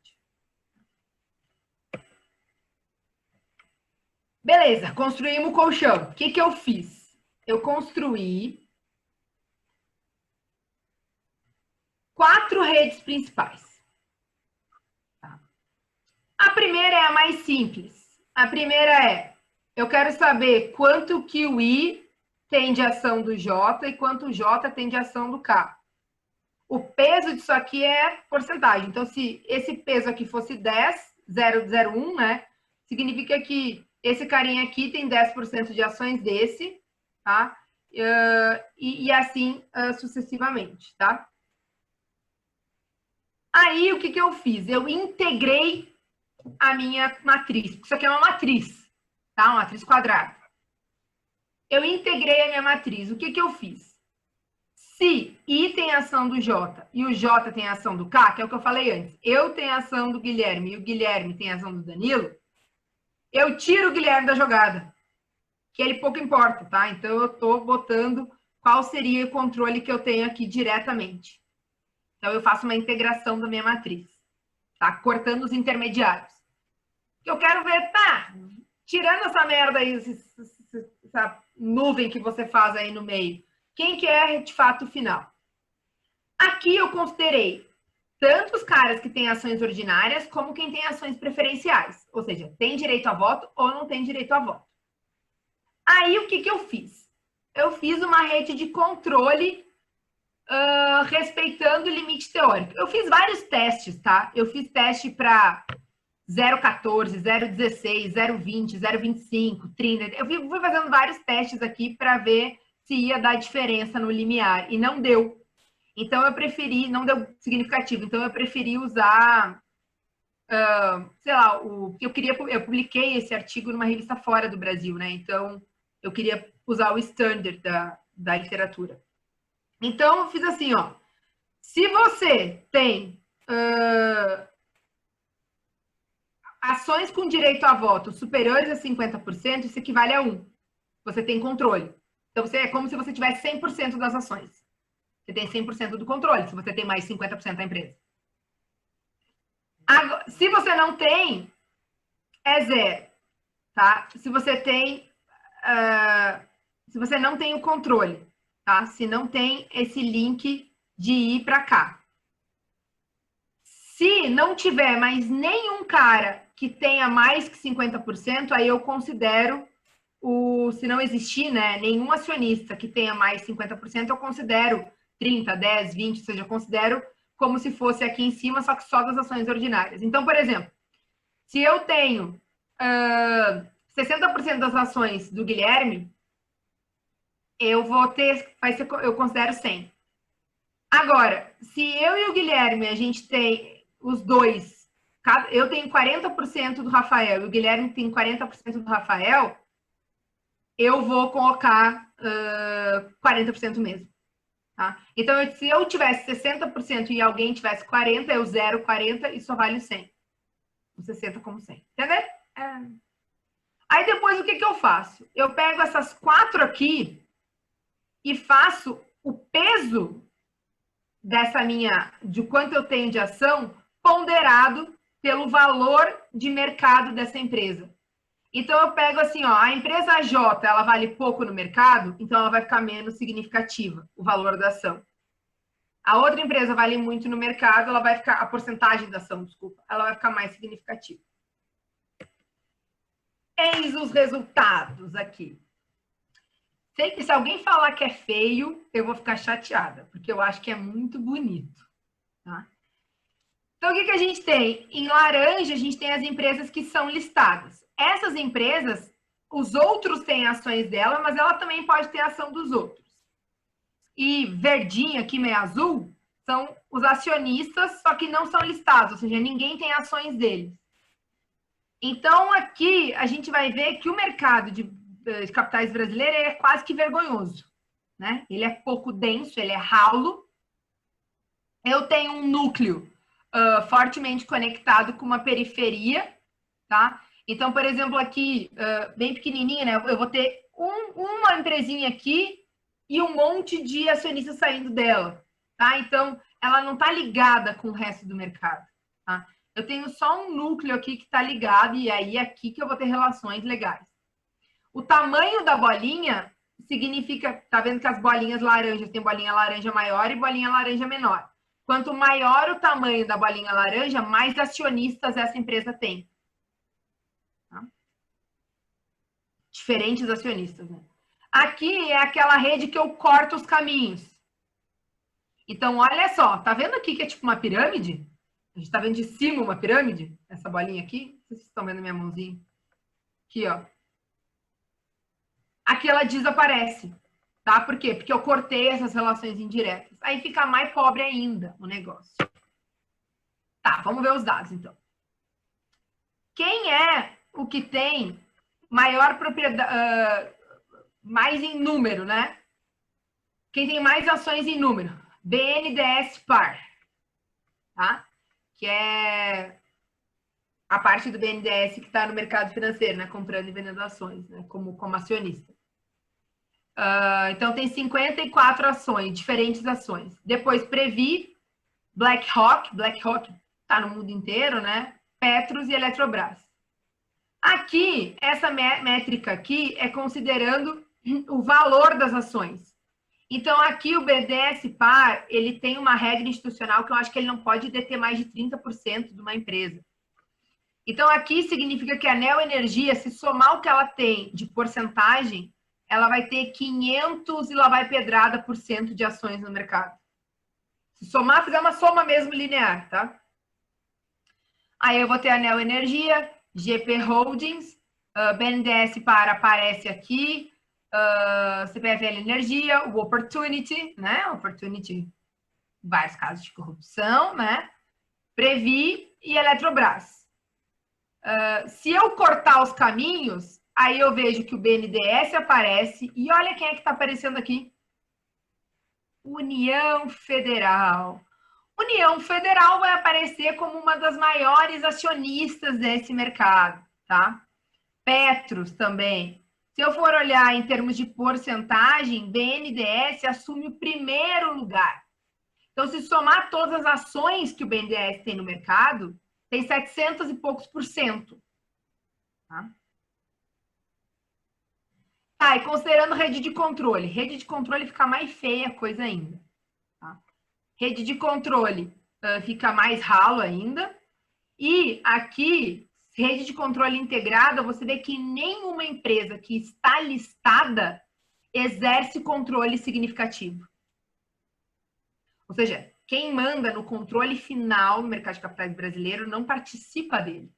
Beleza, construímos o colchão. O que eu fiz? Eu construí 4 redes principais. Tá? A primeira é a mais simples. A primeira é, eu quero saber quanto que o I tem de ação do J e quanto o J tem de ação do K. O peso disso aqui é porcentagem. Então, se esse peso aqui fosse 10, 0,01, né? Significa que esse carinha aqui tem 10% de ações desse, tá? E assim sucessivamente, tá? Aí, o que eu fiz? Eu integrei a minha matriz. Isso aqui é uma matriz, tá? Uma matriz quadrada. Eu integrei a minha matriz. O que eu fiz? Se I tem ação do J e o J tem ação do K, que é o que eu falei antes, eu tenho ação do Guilherme e o Guilherme tem ação do Danilo, eu tiro o Guilherme da jogada, que ele pouco importa, tá? Então, eu estou botando qual seria o controle que eu tenho aqui diretamente. Então, eu faço uma integração da minha matriz, tá? Cortando os intermediários. Eu quero ver, tá, tirando essa merda aí, essa nuvem que você faz aí no meio, quem que é de fato o final? Aqui eu considerei tanto os caras que têm ações ordinárias, como quem tem ações preferenciais. Ou seja, tem direito a voto ou não tem direito a voto. Aí, o que eu fiz? Eu fiz uma rede de controle respeitando o limite teórico. Eu fiz vários testes, tá? Eu fiz teste para 0,14, 0,16, 0,20, 0,25, 30. Eu fui fazendo vários testes aqui para ver se ia dar diferença no limiar. E não deu. Então, eu preferi, não deu significativo. Então, eu preferi usar, sei lá, eu publiquei esse artigo numa revista fora do Brasil, né? Então, eu queria usar o standard da literatura. Então, eu fiz assim, ó. Se você tem ações com direito a voto superiores a 50%, isso equivale a 1. Você tem controle. Então, é como se você tivesse 100% das ações. Você tem 100% do controle, se você tem mais 50% da empresa. Agora, se você não tem, é 0. Tá? Se você tem... se você não tem o controle, tá? Se não tem esse link de ir para cá. Se não tiver mais nenhum cara que tenha mais que 50%, aí eu considero se não existir, né, nenhum acionista que tenha mais 50%, eu considero 30, 10, 20, ou seja, eu considero como se fosse aqui em cima, só que só das ações ordinárias. Então, por exemplo, se eu tenho 60% das ações do Guilherme, eu considero 100. Agora, se eu e o Guilherme, a gente tem os dois, eu tenho 40% do Rafael e o Guilherme tem 40% do Rafael, eu vou colocar 40% mesmo. Tá? Então, se eu tivesse 60% e alguém tivesse 40%, eu zero 40% e só vale 100. O 60 como 100. Entendeu? Aí, depois, o que eu faço? Eu pego essas 4 aqui e faço o peso de quanto eu tenho de ação ponderado pelo valor de mercado dessa empresa. Então, eu pego assim, ó, a empresa J, ela vale pouco no mercado, então ela vai ficar menos significativa, o valor da ação. A outra empresa vale muito no mercado, ela vai ficar, a porcentagem da ação, desculpa, ela vai ficar mais significativa. Eis os resultados aqui. Sei que se alguém falar que é feio, eu vou ficar chateada, porque eu acho que é muito bonito. tá? Então, o que a gente tem? Em laranja, a gente tem as empresas que são listadas. Essas empresas, os outros têm ações dela, mas ela também pode ter ação dos outros. E verdinho, aqui meio azul, são os acionistas, só que não são listados, ou seja, ninguém tem ações deles. Então, aqui a gente vai ver que o mercado de capitais brasileiro é quase que vergonhoso, né? Ele é pouco denso, ele é ralo. Eu tenho um núcleo fortemente conectado com uma periferia, tá? Então, por exemplo, aqui, bem pequenininha, né? Eu vou ter uma empresinha aqui e um monte de acionistas saindo dela, tá? Então, ela não está ligada com o resto do mercado, tá? Eu tenho só um núcleo aqui que está ligado e aí é aqui que eu vou ter relações legais. O tamanho da bolinha significa, tá vendo que as bolinhas laranjas tem bolinha laranja maior e bolinha laranja menor. Quanto maior o tamanho da bolinha laranja, mais acionistas essa empresa tem. Tá? Diferentes acionistas, né? Aqui é aquela rede que eu corto os caminhos. Então, olha só, tá vendo aqui que é tipo uma pirâmide? A gente tá vendo de cima uma pirâmide? Essa bolinha aqui? Não sei se vocês estão vendo minha mãozinha. Aqui, ó. Aqui ela desaparece. Tá? Por quê? Porque eu cortei essas relações indiretas. Aí fica mais pobre ainda o negócio. Tá, vamos ver os dados, então. Quem é o que tem maior propriedade, mais em número, né? Quem tem mais ações em número? BNDES Par, tá? Que é a parte do BNDES que está no mercado financeiro, né? Comprando e vendendo ações, né? Como acionista. Então, tem 54 ações, diferentes ações. Depois, Previ, BlackRock está no mundo inteiro, né? Petros e Eletrobras. Aqui, essa métrica aqui é considerando o valor das ações. Então, aqui o BNDES Par, ele tem uma regra institucional que eu acho que ele não pode deter mais de 30% de uma empresa. Então, aqui significa que a Neo Energia, se somar o que ela tem de porcentagem, ela vai ter 500 e lá vai pedrada por cento de ações no mercado. Se somar, fizer uma soma mesmo linear, tá? Aí eu vou ter a Neo Energia, GP Holdings, BNDES Par aparece aqui, CPFL Energia, o Opportunity, né? Opportunity, vários casos de corrupção, né? Previ e Eletrobras. Se eu cortar os caminhos, aí eu vejo que o BNDES aparece e olha quem é que está aparecendo aqui. União Federal. União Federal vai aparecer como uma das maiores acionistas desse mercado, tá? Petros também. Se eu for olhar em termos de porcentagem, BNDES assume o primeiro lugar. Então, se somar todas as ações que o BNDES tem no mercado, tem 700 e poucos por cento. Tá? E considerando rede de controle. Rede de controle fica mais feia a coisa ainda. Tá? Rede de controle fica mais ralo ainda. E aqui, rede de controle integrada, você vê que nenhuma empresa que está listada exerce controle significativo. Ou seja, quem manda no controle final no mercado de capitais brasileiro não participa dele.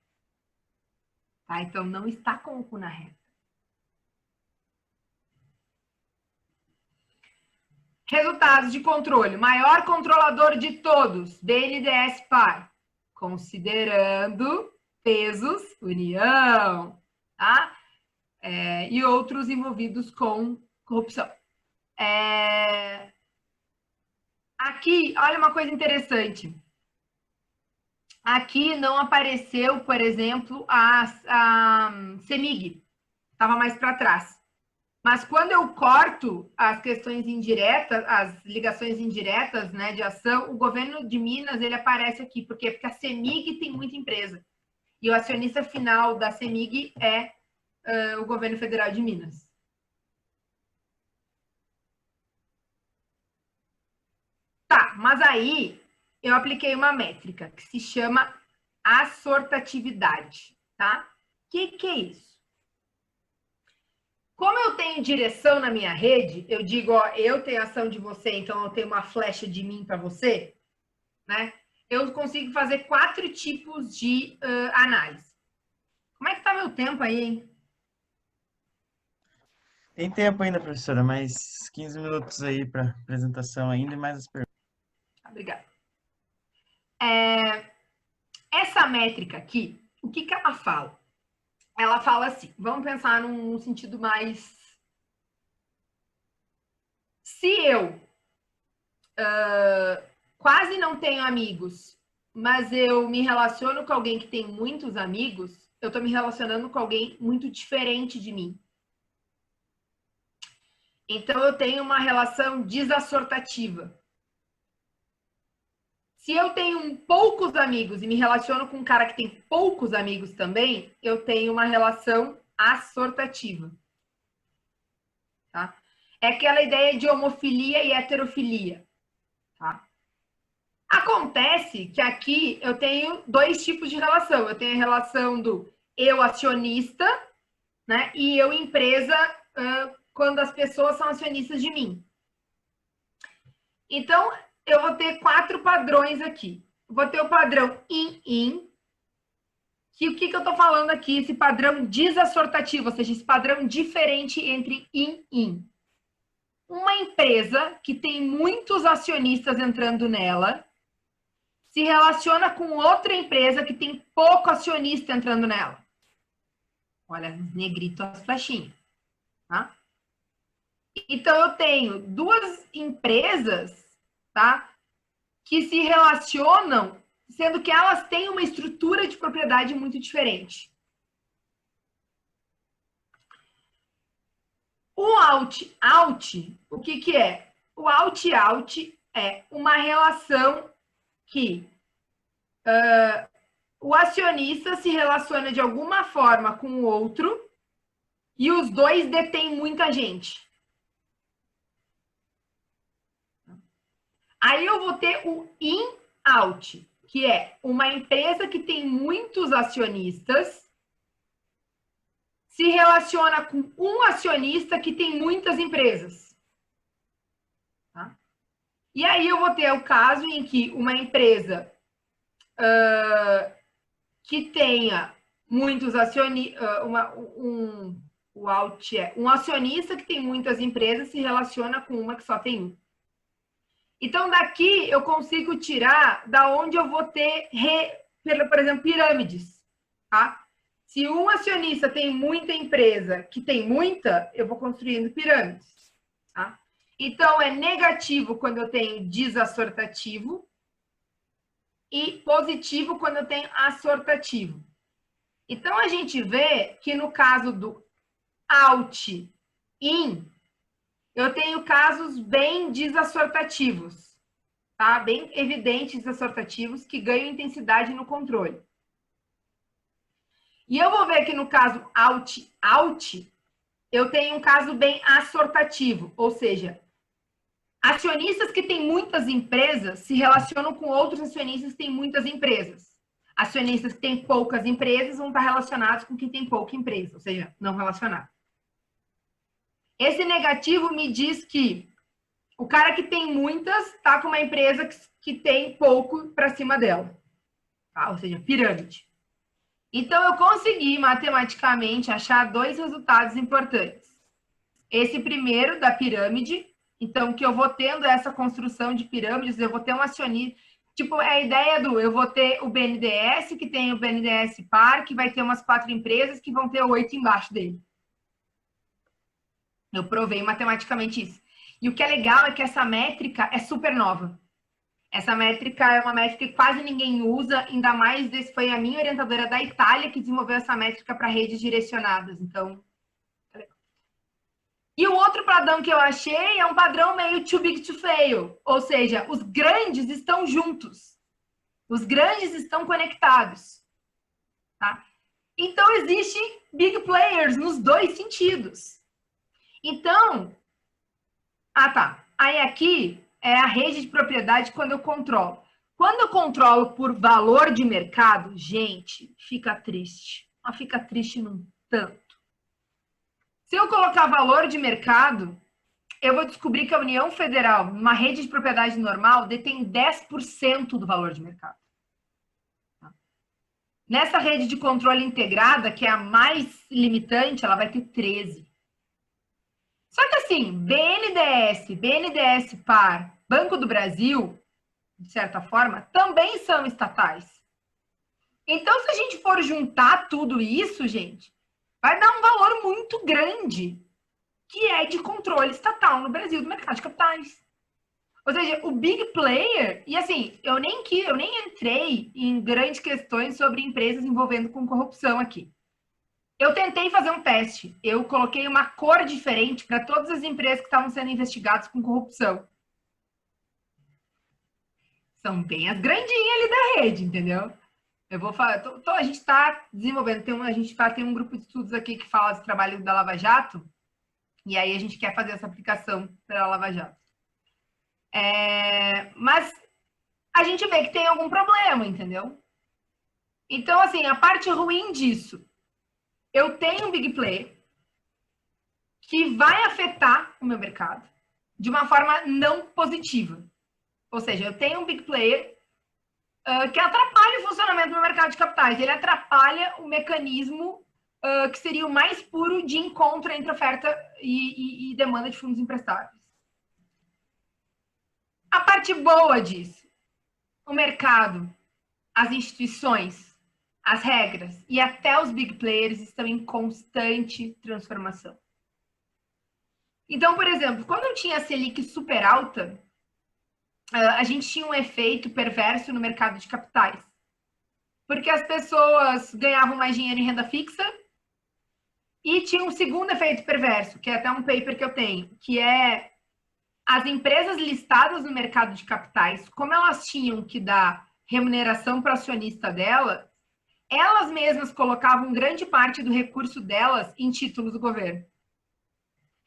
Tá? Então, não está com o cu na reta. Resultados de controle. Maior controlador de todos, BNDES Par. Considerando pesos, União, tá? E outros envolvidos com corrupção. Aqui, olha uma coisa interessante. Aqui não apareceu, por exemplo, a CEMIG. Estava mais para trás. Mas quando eu corto as questões indiretas, as ligações indiretas, né, de ação, o governo de Minas, ele aparece aqui. Por quê? Porque a CEMIG tem muita empresa. E o acionista final da CEMIG é o governo federal de Minas. Tá, mas aí eu apliquei uma métrica que se chama assortatividade, tá? O que é isso? Como eu tenho direção na minha rede, eu digo, ó, eu tenho ação de você, então eu tenho uma flecha de mim para você. né? Eu consigo fazer 4 tipos de análise. Como é que tá meu tempo aí, hein? Tem tempo ainda, professora, mais 15 minutos aí para apresentação ainda e mais as perguntas. Obrigada. Essa métrica aqui, o que ela fala? Ela fala assim, vamos pensar num sentido mais... Se eu quase não tenho amigos, mas eu me relaciono com alguém que tem muitos amigos, eu estou me relacionando com alguém muito diferente de mim. Então, eu tenho uma relação desassortativa. Se eu tenho poucos amigos e me relaciono com um cara que tem poucos amigos também, eu tenho uma relação assortativa. Tá? É aquela ideia de homofilia e heterofilia. Tá? Acontece que aqui eu tenho 2 tipos de relação. Eu tenho a relação do eu acionista, né? E eu empresa, quando as pessoas são acionistas de mim. Então, eu vou ter 4 padrões aqui. Vou ter o padrão in-in, que o que eu estou falando aqui? Esse padrão desassortativo, ou seja, esse padrão diferente entre in-in. Uma empresa que tem muitos acionistas entrando nela se relaciona com outra empresa que tem pouco acionista entrando nela. Olha, negrito as flechinhas. Tá? Então, eu tenho 2 empresas, tá, que se relacionam, sendo que elas têm uma estrutura de propriedade muito diferente. O out-out, o que é? O out-out é uma relação que o acionista se relaciona de alguma forma com o outro e os 2 detêm muita gente. Aí eu vou ter o in-out, que é uma empresa que tem muitos acionistas se relaciona com um acionista que tem muitas empresas. Tá? E aí eu vou ter o caso em que uma empresa que tenha muitos acionistas, um acionista que tem muitas empresas se relaciona com uma que só tem um. Então, daqui eu consigo tirar da onde eu vou ter, por exemplo, pirâmides. Tá? Se um acionista tem muita empresa que tem muita, eu vou construindo pirâmides. Tá? Então, é negativo quando eu tenho desassortativo e positivo quando eu tenho assortativo. Então, a gente vê que no caso do out-in, eu tenho casos bem desassortativos, tá? Bem evidentes desassortativos que ganham intensidade no controle. E eu vou ver que no caso out-out, eu tenho um caso bem assortativo, ou seja, acionistas que têm muitas empresas se relacionam com outros acionistas que têm muitas empresas. Acionistas que têm poucas empresas vão estar relacionados com quem tem pouca empresa, ou seja, não relacionado. Esse negativo me diz que o cara que tem muitas está com uma empresa que tem pouco para cima dela. Tá? Ou seja, pirâmide. Então, eu consegui matematicamente achar 2 resultados importantes. Esse primeiro da pirâmide, então, que eu vou tendo essa construção de pirâmides, eu vou ter um acionista. Tipo, é a ideia do eu vou ter o BNDES, que tem o BNDES par, que vai ter umas 4 empresas que vão ter 8 embaixo dele. Eu provei matematicamente isso. E o que é legal é que essa métrica é super nova. Essa métrica é uma métrica que quase ninguém usa, ainda mais foi a minha orientadora da Itália que desenvolveu essa métrica para redes direcionadas. Então, e o outro padrão que eu achei é um padrão meio too big to fail, ou seja, os grandes estão juntos. Os grandes estão conectados. Tá? Então, existem big players nos 2 sentidos. Então, tá. Aí aqui é a rede de propriedade quando eu controlo. Quando eu controlo por valor de mercado, gente, fica triste. Mas fica triste num tanto. Se eu colocar valor de mercado, eu vou descobrir que a União Federal, numa rede de propriedade normal, detém 10% do valor de mercado. Nessa rede de controle integrada, que é a mais limitante, ela vai ter 13%. Só que assim, BNDES Par, Banco do Brasil, de certa forma, também são estatais. Então, se a gente for juntar tudo isso, gente, vai dar um valor muito grande, que é de controle estatal no Brasil do mercado de capitais. Ou seja, o big player, e assim, eu nem entrei em grandes questões sobre empresas envolvendo com corrupção aqui. Eu tentei fazer um teste. Eu coloquei uma cor diferente para todas as empresas que estavam sendo investigadas com corrupção. São bem as grandinhas ali da rede, entendeu? Eu vou falar, a gente está desenvolvendo, tem um grupo de estudos aqui que fala do trabalho da Lava Jato, e aí a gente quer fazer essa aplicação para a Lava Jato. Mas a gente vê que tem algum problema, entendeu? Então, assim, a parte ruim disso, eu tenho um big player que vai afetar o meu mercado de uma forma não positiva. Ou seja, eu tenho um big player que atrapalha o funcionamento do mercado de capitais. Ele atrapalha o mecanismo que seria o mais puro de encontro entre oferta e demanda de fundos emprestáveis. A parte boa disso, o mercado, as instituições, as regras e até os big players estão em constante transformação. Então, por exemplo, quando eu tinha a Selic super alta, a gente tinha um efeito perverso no mercado de capitais. Porque as pessoas ganhavam mais dinheiro em renda fixa e tinha um segundo efeito perverso, que é até um paper que eu tenho, que é as empresas listadas no mercado de capitais, como elas tinham que dar remuneração para o acionista dela, elas mesmas colocavam grande parte do recurso delas em títulos do governo.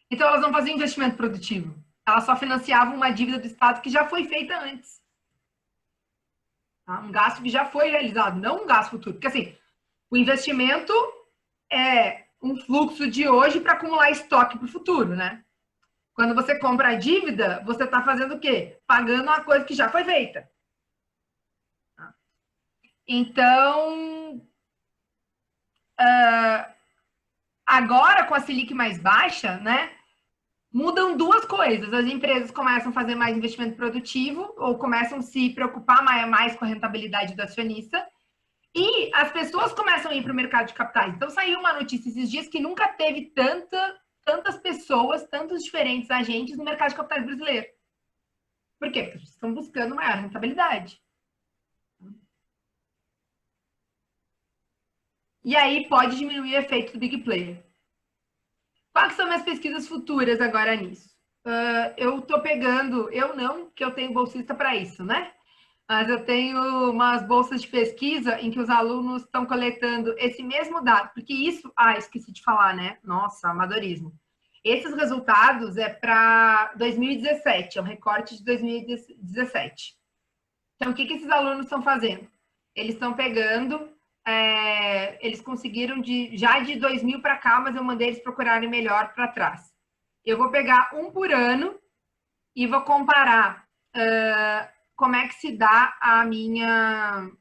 Então, elas não faziam investimento produtivo. Elas só financiavam uma dívida do Estado que já foi feita antes. Tá? Um gasto que já foi realizado, não um gasto futuro. Porque, assim, o investimento é um fluxo de hoje para acumular estoque para o futuro, né? Quando você compra a dívida, você está fazendo o quê? Pagando uma coisa que já foi feita. Então, agora com a Selic mais baixa, né? Mudam duas coisas. As empresas começam a fazer mais investimento produtivo ou começam a se preocupar mais com a rentabilidade do acionista e as pessoas começam a ir para o mercado de capitais. Então, saiu uma notícia esses dias que nunca teve tantas pessoas, tantos diferentes agentes no mercado de capitais brasileiro. Por quê? Porque eles estão buscando maior rentabilidade. E aí pode diminuir o efeito do big player. Quais são minhas pesquisas futuras agora nisso? Eu estou pegando, eu não, que eu tenho bolsista para isso, né? Mas eu tenho umas bolsas de pesquisa em que os alunos estão coletando esse mesmo dado, porque isso, esqueci de falar, né? Nossa, amadorismo. Esses resultados é para 2017, é um recorte de 2017. Então, o que esses alunos estão fazendo? Eles estão pegando, eles conseguiram já de 2000 para cá, mas eu mandei eles procurarem melhor para trás. Eu vou pegar um por ano e vou comparar como é que se dá a minha...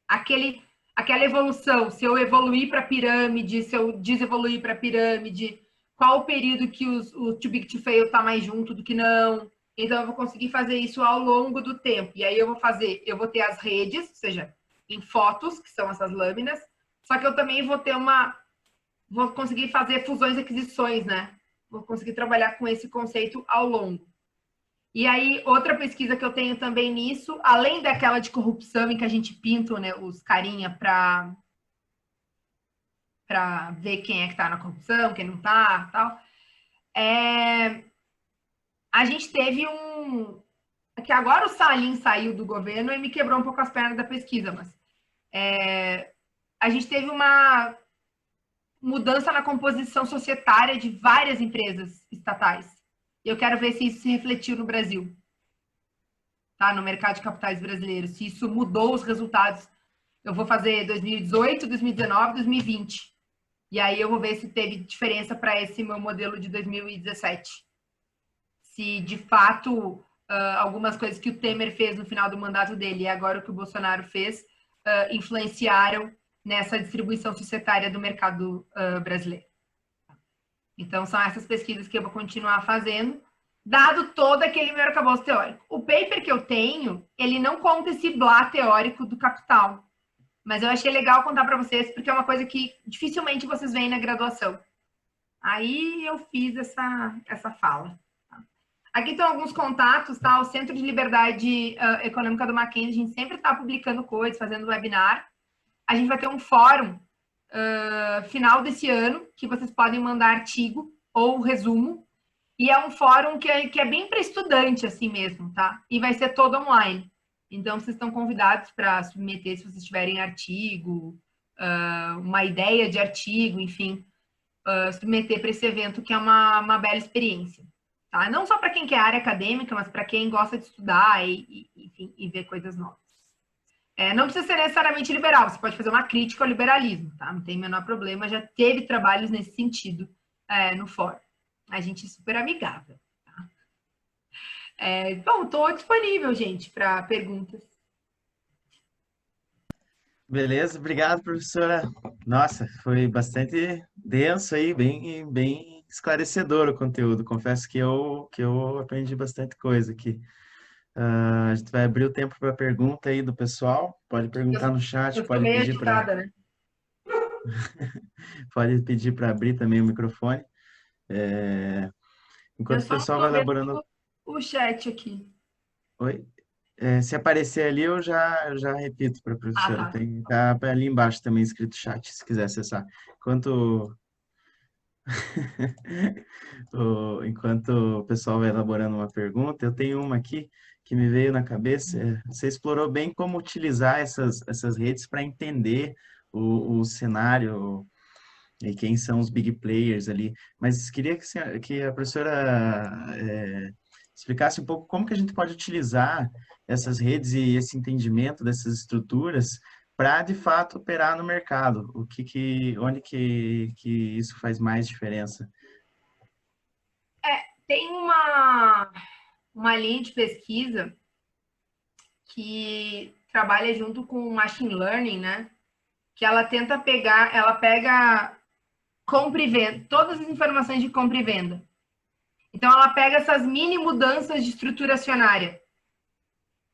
aquela evolução, se eu evoluir para a pirâmide, se eu desevoluir para a pirâmide, qual o período que o too big to fail está mais junto do que não. Então, eu vou conseguir fazer isso ao longo do tempo. E aí, eu vou ter as redes, ou seja, em fotos, que são essas lâminas, só que eu também vou conseguir fazer fusões e aquisições, né? Vou conseguir trabalhar com esse conceito ao longo. E aí, outra pesquisa que eu tenho também nisso, além daquela de corrupção em que a gente pinta, né, os carinha para ver quem é que está na corrupção, quem não está, tal. A gente teve que agora o Salim saiu do governo e me quebrou um pouco as pernas da pesquisa, mas a gente teve uma mudança na composição societária de várias empresas estatais. E eu quero ver se isso se refletiu no Brasil, tá? No mercado de capitais brasileiro, se isso mudou os resultados. Eu vou fazer 2018, 2019, 2020. E aí eu vou ver se teve diferença para esse meu modelo de 2017. se de fato algumas coisas que o Temer fez no final do mandato dele e agora o que o Bolsonaro fez influenciaram nessa distribuição societária do mercado brasileiro. Então, são essas pesquisas que eu vou continuar fazendo, dado todo aquele meu arcabouço teórico. O paper que eu tenho, ele não conta esse blá teórico do capital, mas eu achei legal contar para vocês, porque é uma coisa que dificilmente vocês veem na graduação. Aí eu fiz essa fala. Aqui estão alguns contatos, tá? O Centro de Liberdade Econômica do Mackenzie, a gente sempre está publicando coisas, fazendo webinar. A gente vai ter um fórum final desse ano, que vocês podem mandar artigo ou resumo. E é um fórum que é bem para estudante, assim mesmo, tá? E vai ser todo online. Então, vocês estão convidados para submeter, se vocês tiverem artigo, uma ideia de artigo, enfim, submeter para esse evento, que é uma bela experiência. Tá? Não só para quem quer área acadêmica, mas para quem gosta de estudar enfim, e ver coisas novas. Não precisa ser necessariamente liberal, você pode fazer uma crítica ao liberalismo, tá? Não tem o menor problema, já teve trabalhos nesse sentido no fórum. A gente é super amigável. Tá? Bom, estou disponível, gente, para perguntas. Beleza, obrigado, professora. Nossa, foi bastante denso aí, bem esclarecedor o conteúdo. Confesso que eu aprendi bastante coisa aqui. A gente vai abrir o tempo para pergunta aí do pessoal. Pode perguntar no chat, Eu sou meio agitada, né? pode pedir para abrir também o microfone. Eu Enquanto o só não pessoal vai estou elaborando. vendo o chat aqui. Oi? Se aparecer ali, eu já repito para a Ah, professora. tá. Tá ali embaixo também escrito chat, se quiser acessar. Enquanto o pessoal vai elaborando uma pergunta, eu tenho uma aqui que me veio na cabeça. Você explorou bem como utilizar essas redes para entender o cenário e quem são os big players ali. Mas queria que a professora explicasse um pouco como que a gente pode utilizar essas redes e esse entendimento dessas estruturas para, de fato, operar no mercado. Onde que isso faz mais diferença? Tem uma linha de pesquisa que trabalha junto com machine learning, né? Que ela tenta ela pega compra e venda, todas as informações de compra e venda. Então, ela pega essas mini mudanças de estrutura acionária,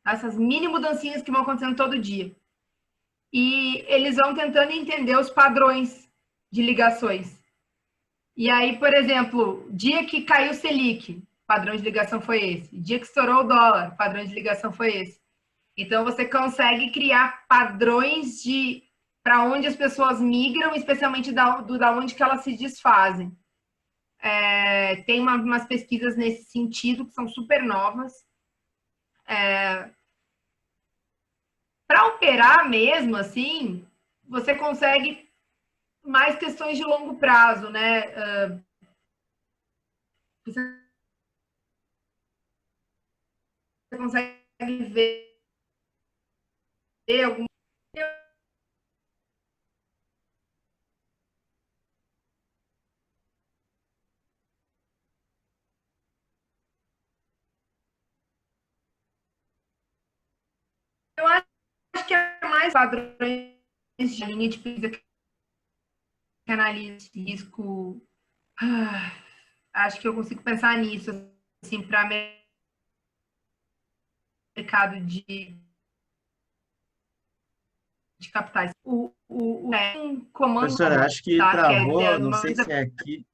essas mini mudancinhas que vão acontecendo todo dia. E eles vão tentando entender os padrões de ligações. E aí, por exemplo, dia que caiu o Selic, padrão de ligação foi esse. Dia que estourou o dólar, padrão de ligação foi esse. Então, você consegue criar padrões para onde as pessoas migram, especialmente da onde que elas se desfazem. Tem umas pesquisas nesse sentido que são super novas. Para operar mesmo, assim, você consegue mais questões de longo prazo, né? Você consegue ver algum. Eu acho que é mais padrões de linha de pesquisa que analisa risco. Acho que eu consigo pensar nisso, assim, para mercado de capitais. Um comando, Professora, acho que tá? Que travou, não uma sei se é aqui,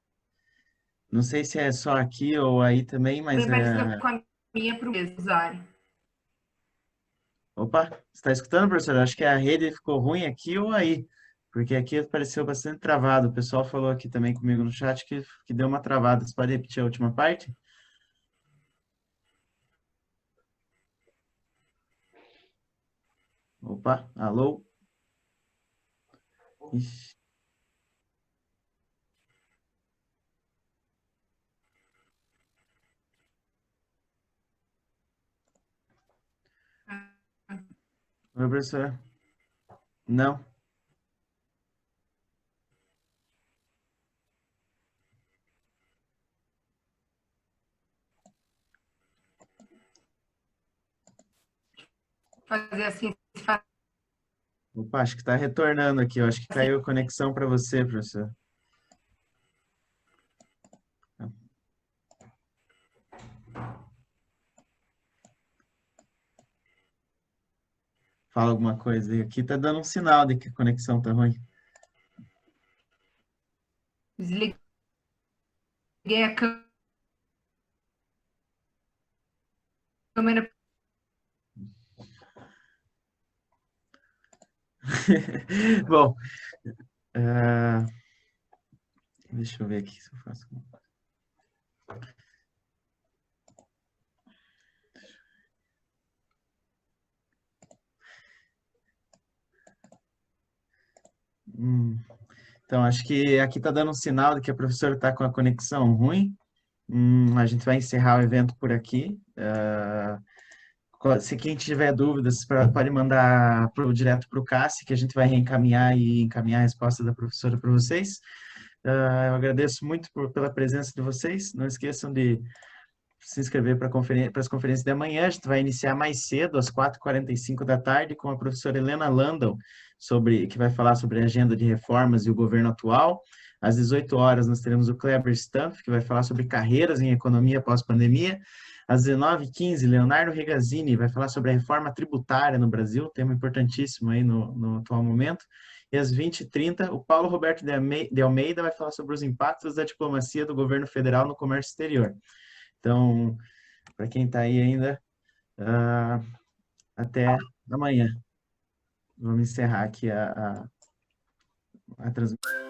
não sei se é só aqui ou aí também, mas parecida com a minha para o usuário. Opa, você está escutando, professora? Acho que a rede ficou ruim aqui ou aí, porque aqui apareceu bastante travado. O pessoal falou aqui também comigo no chat que deu uma travada. Você pode repetir a última parte? Opa, alô? Ixi. Oi, professora? Não? fazer assim. Opa, acho que está retornando aqui. Eu acho que caiu a conexão para você, professor. Fala alguma coisa aí. Aqui está dando um sinal de que a conexão está ruim. Desliguei a câmera. Bom, ah, deixa eu ver aqui se eu faço alguma coisa. Então, acho que aqui está dando um sinal de que a professora está com a conexão ruim. A gente vai encerrar o evento por aqui. Se quem tiver dúvidas, pode mandar direto para o Cassi, que a gente vai reencaminhar e encaminhar a resposta da professora para vocês. Eu agradeço muito pela presença de vocês. Não esqueçam de se inscrever para as conferências de amanhã. A gente vai iniciar mais cedo, às 4h45 da tarde, com a professora Helena Landau, que vai falar sobre a agenda de reformas e o governo atual. Às 18 horas, nós teremos o Kleber Stampf, que vai falar sobre carreiras em economia pós-pandemia. Às 19h15, Leonardo Regazzini vai falar sobre a reforma tributária no Brasil, tema importantíssimo aí no atual momento. E às 20h30, o Paulo Roberto de Almeida vai falar sobre os impactos da diplomacia do governo federal no comércio exterior. Então, para quem está aí ainda, até amanhã. Vamos encerrar aqui a transmissão.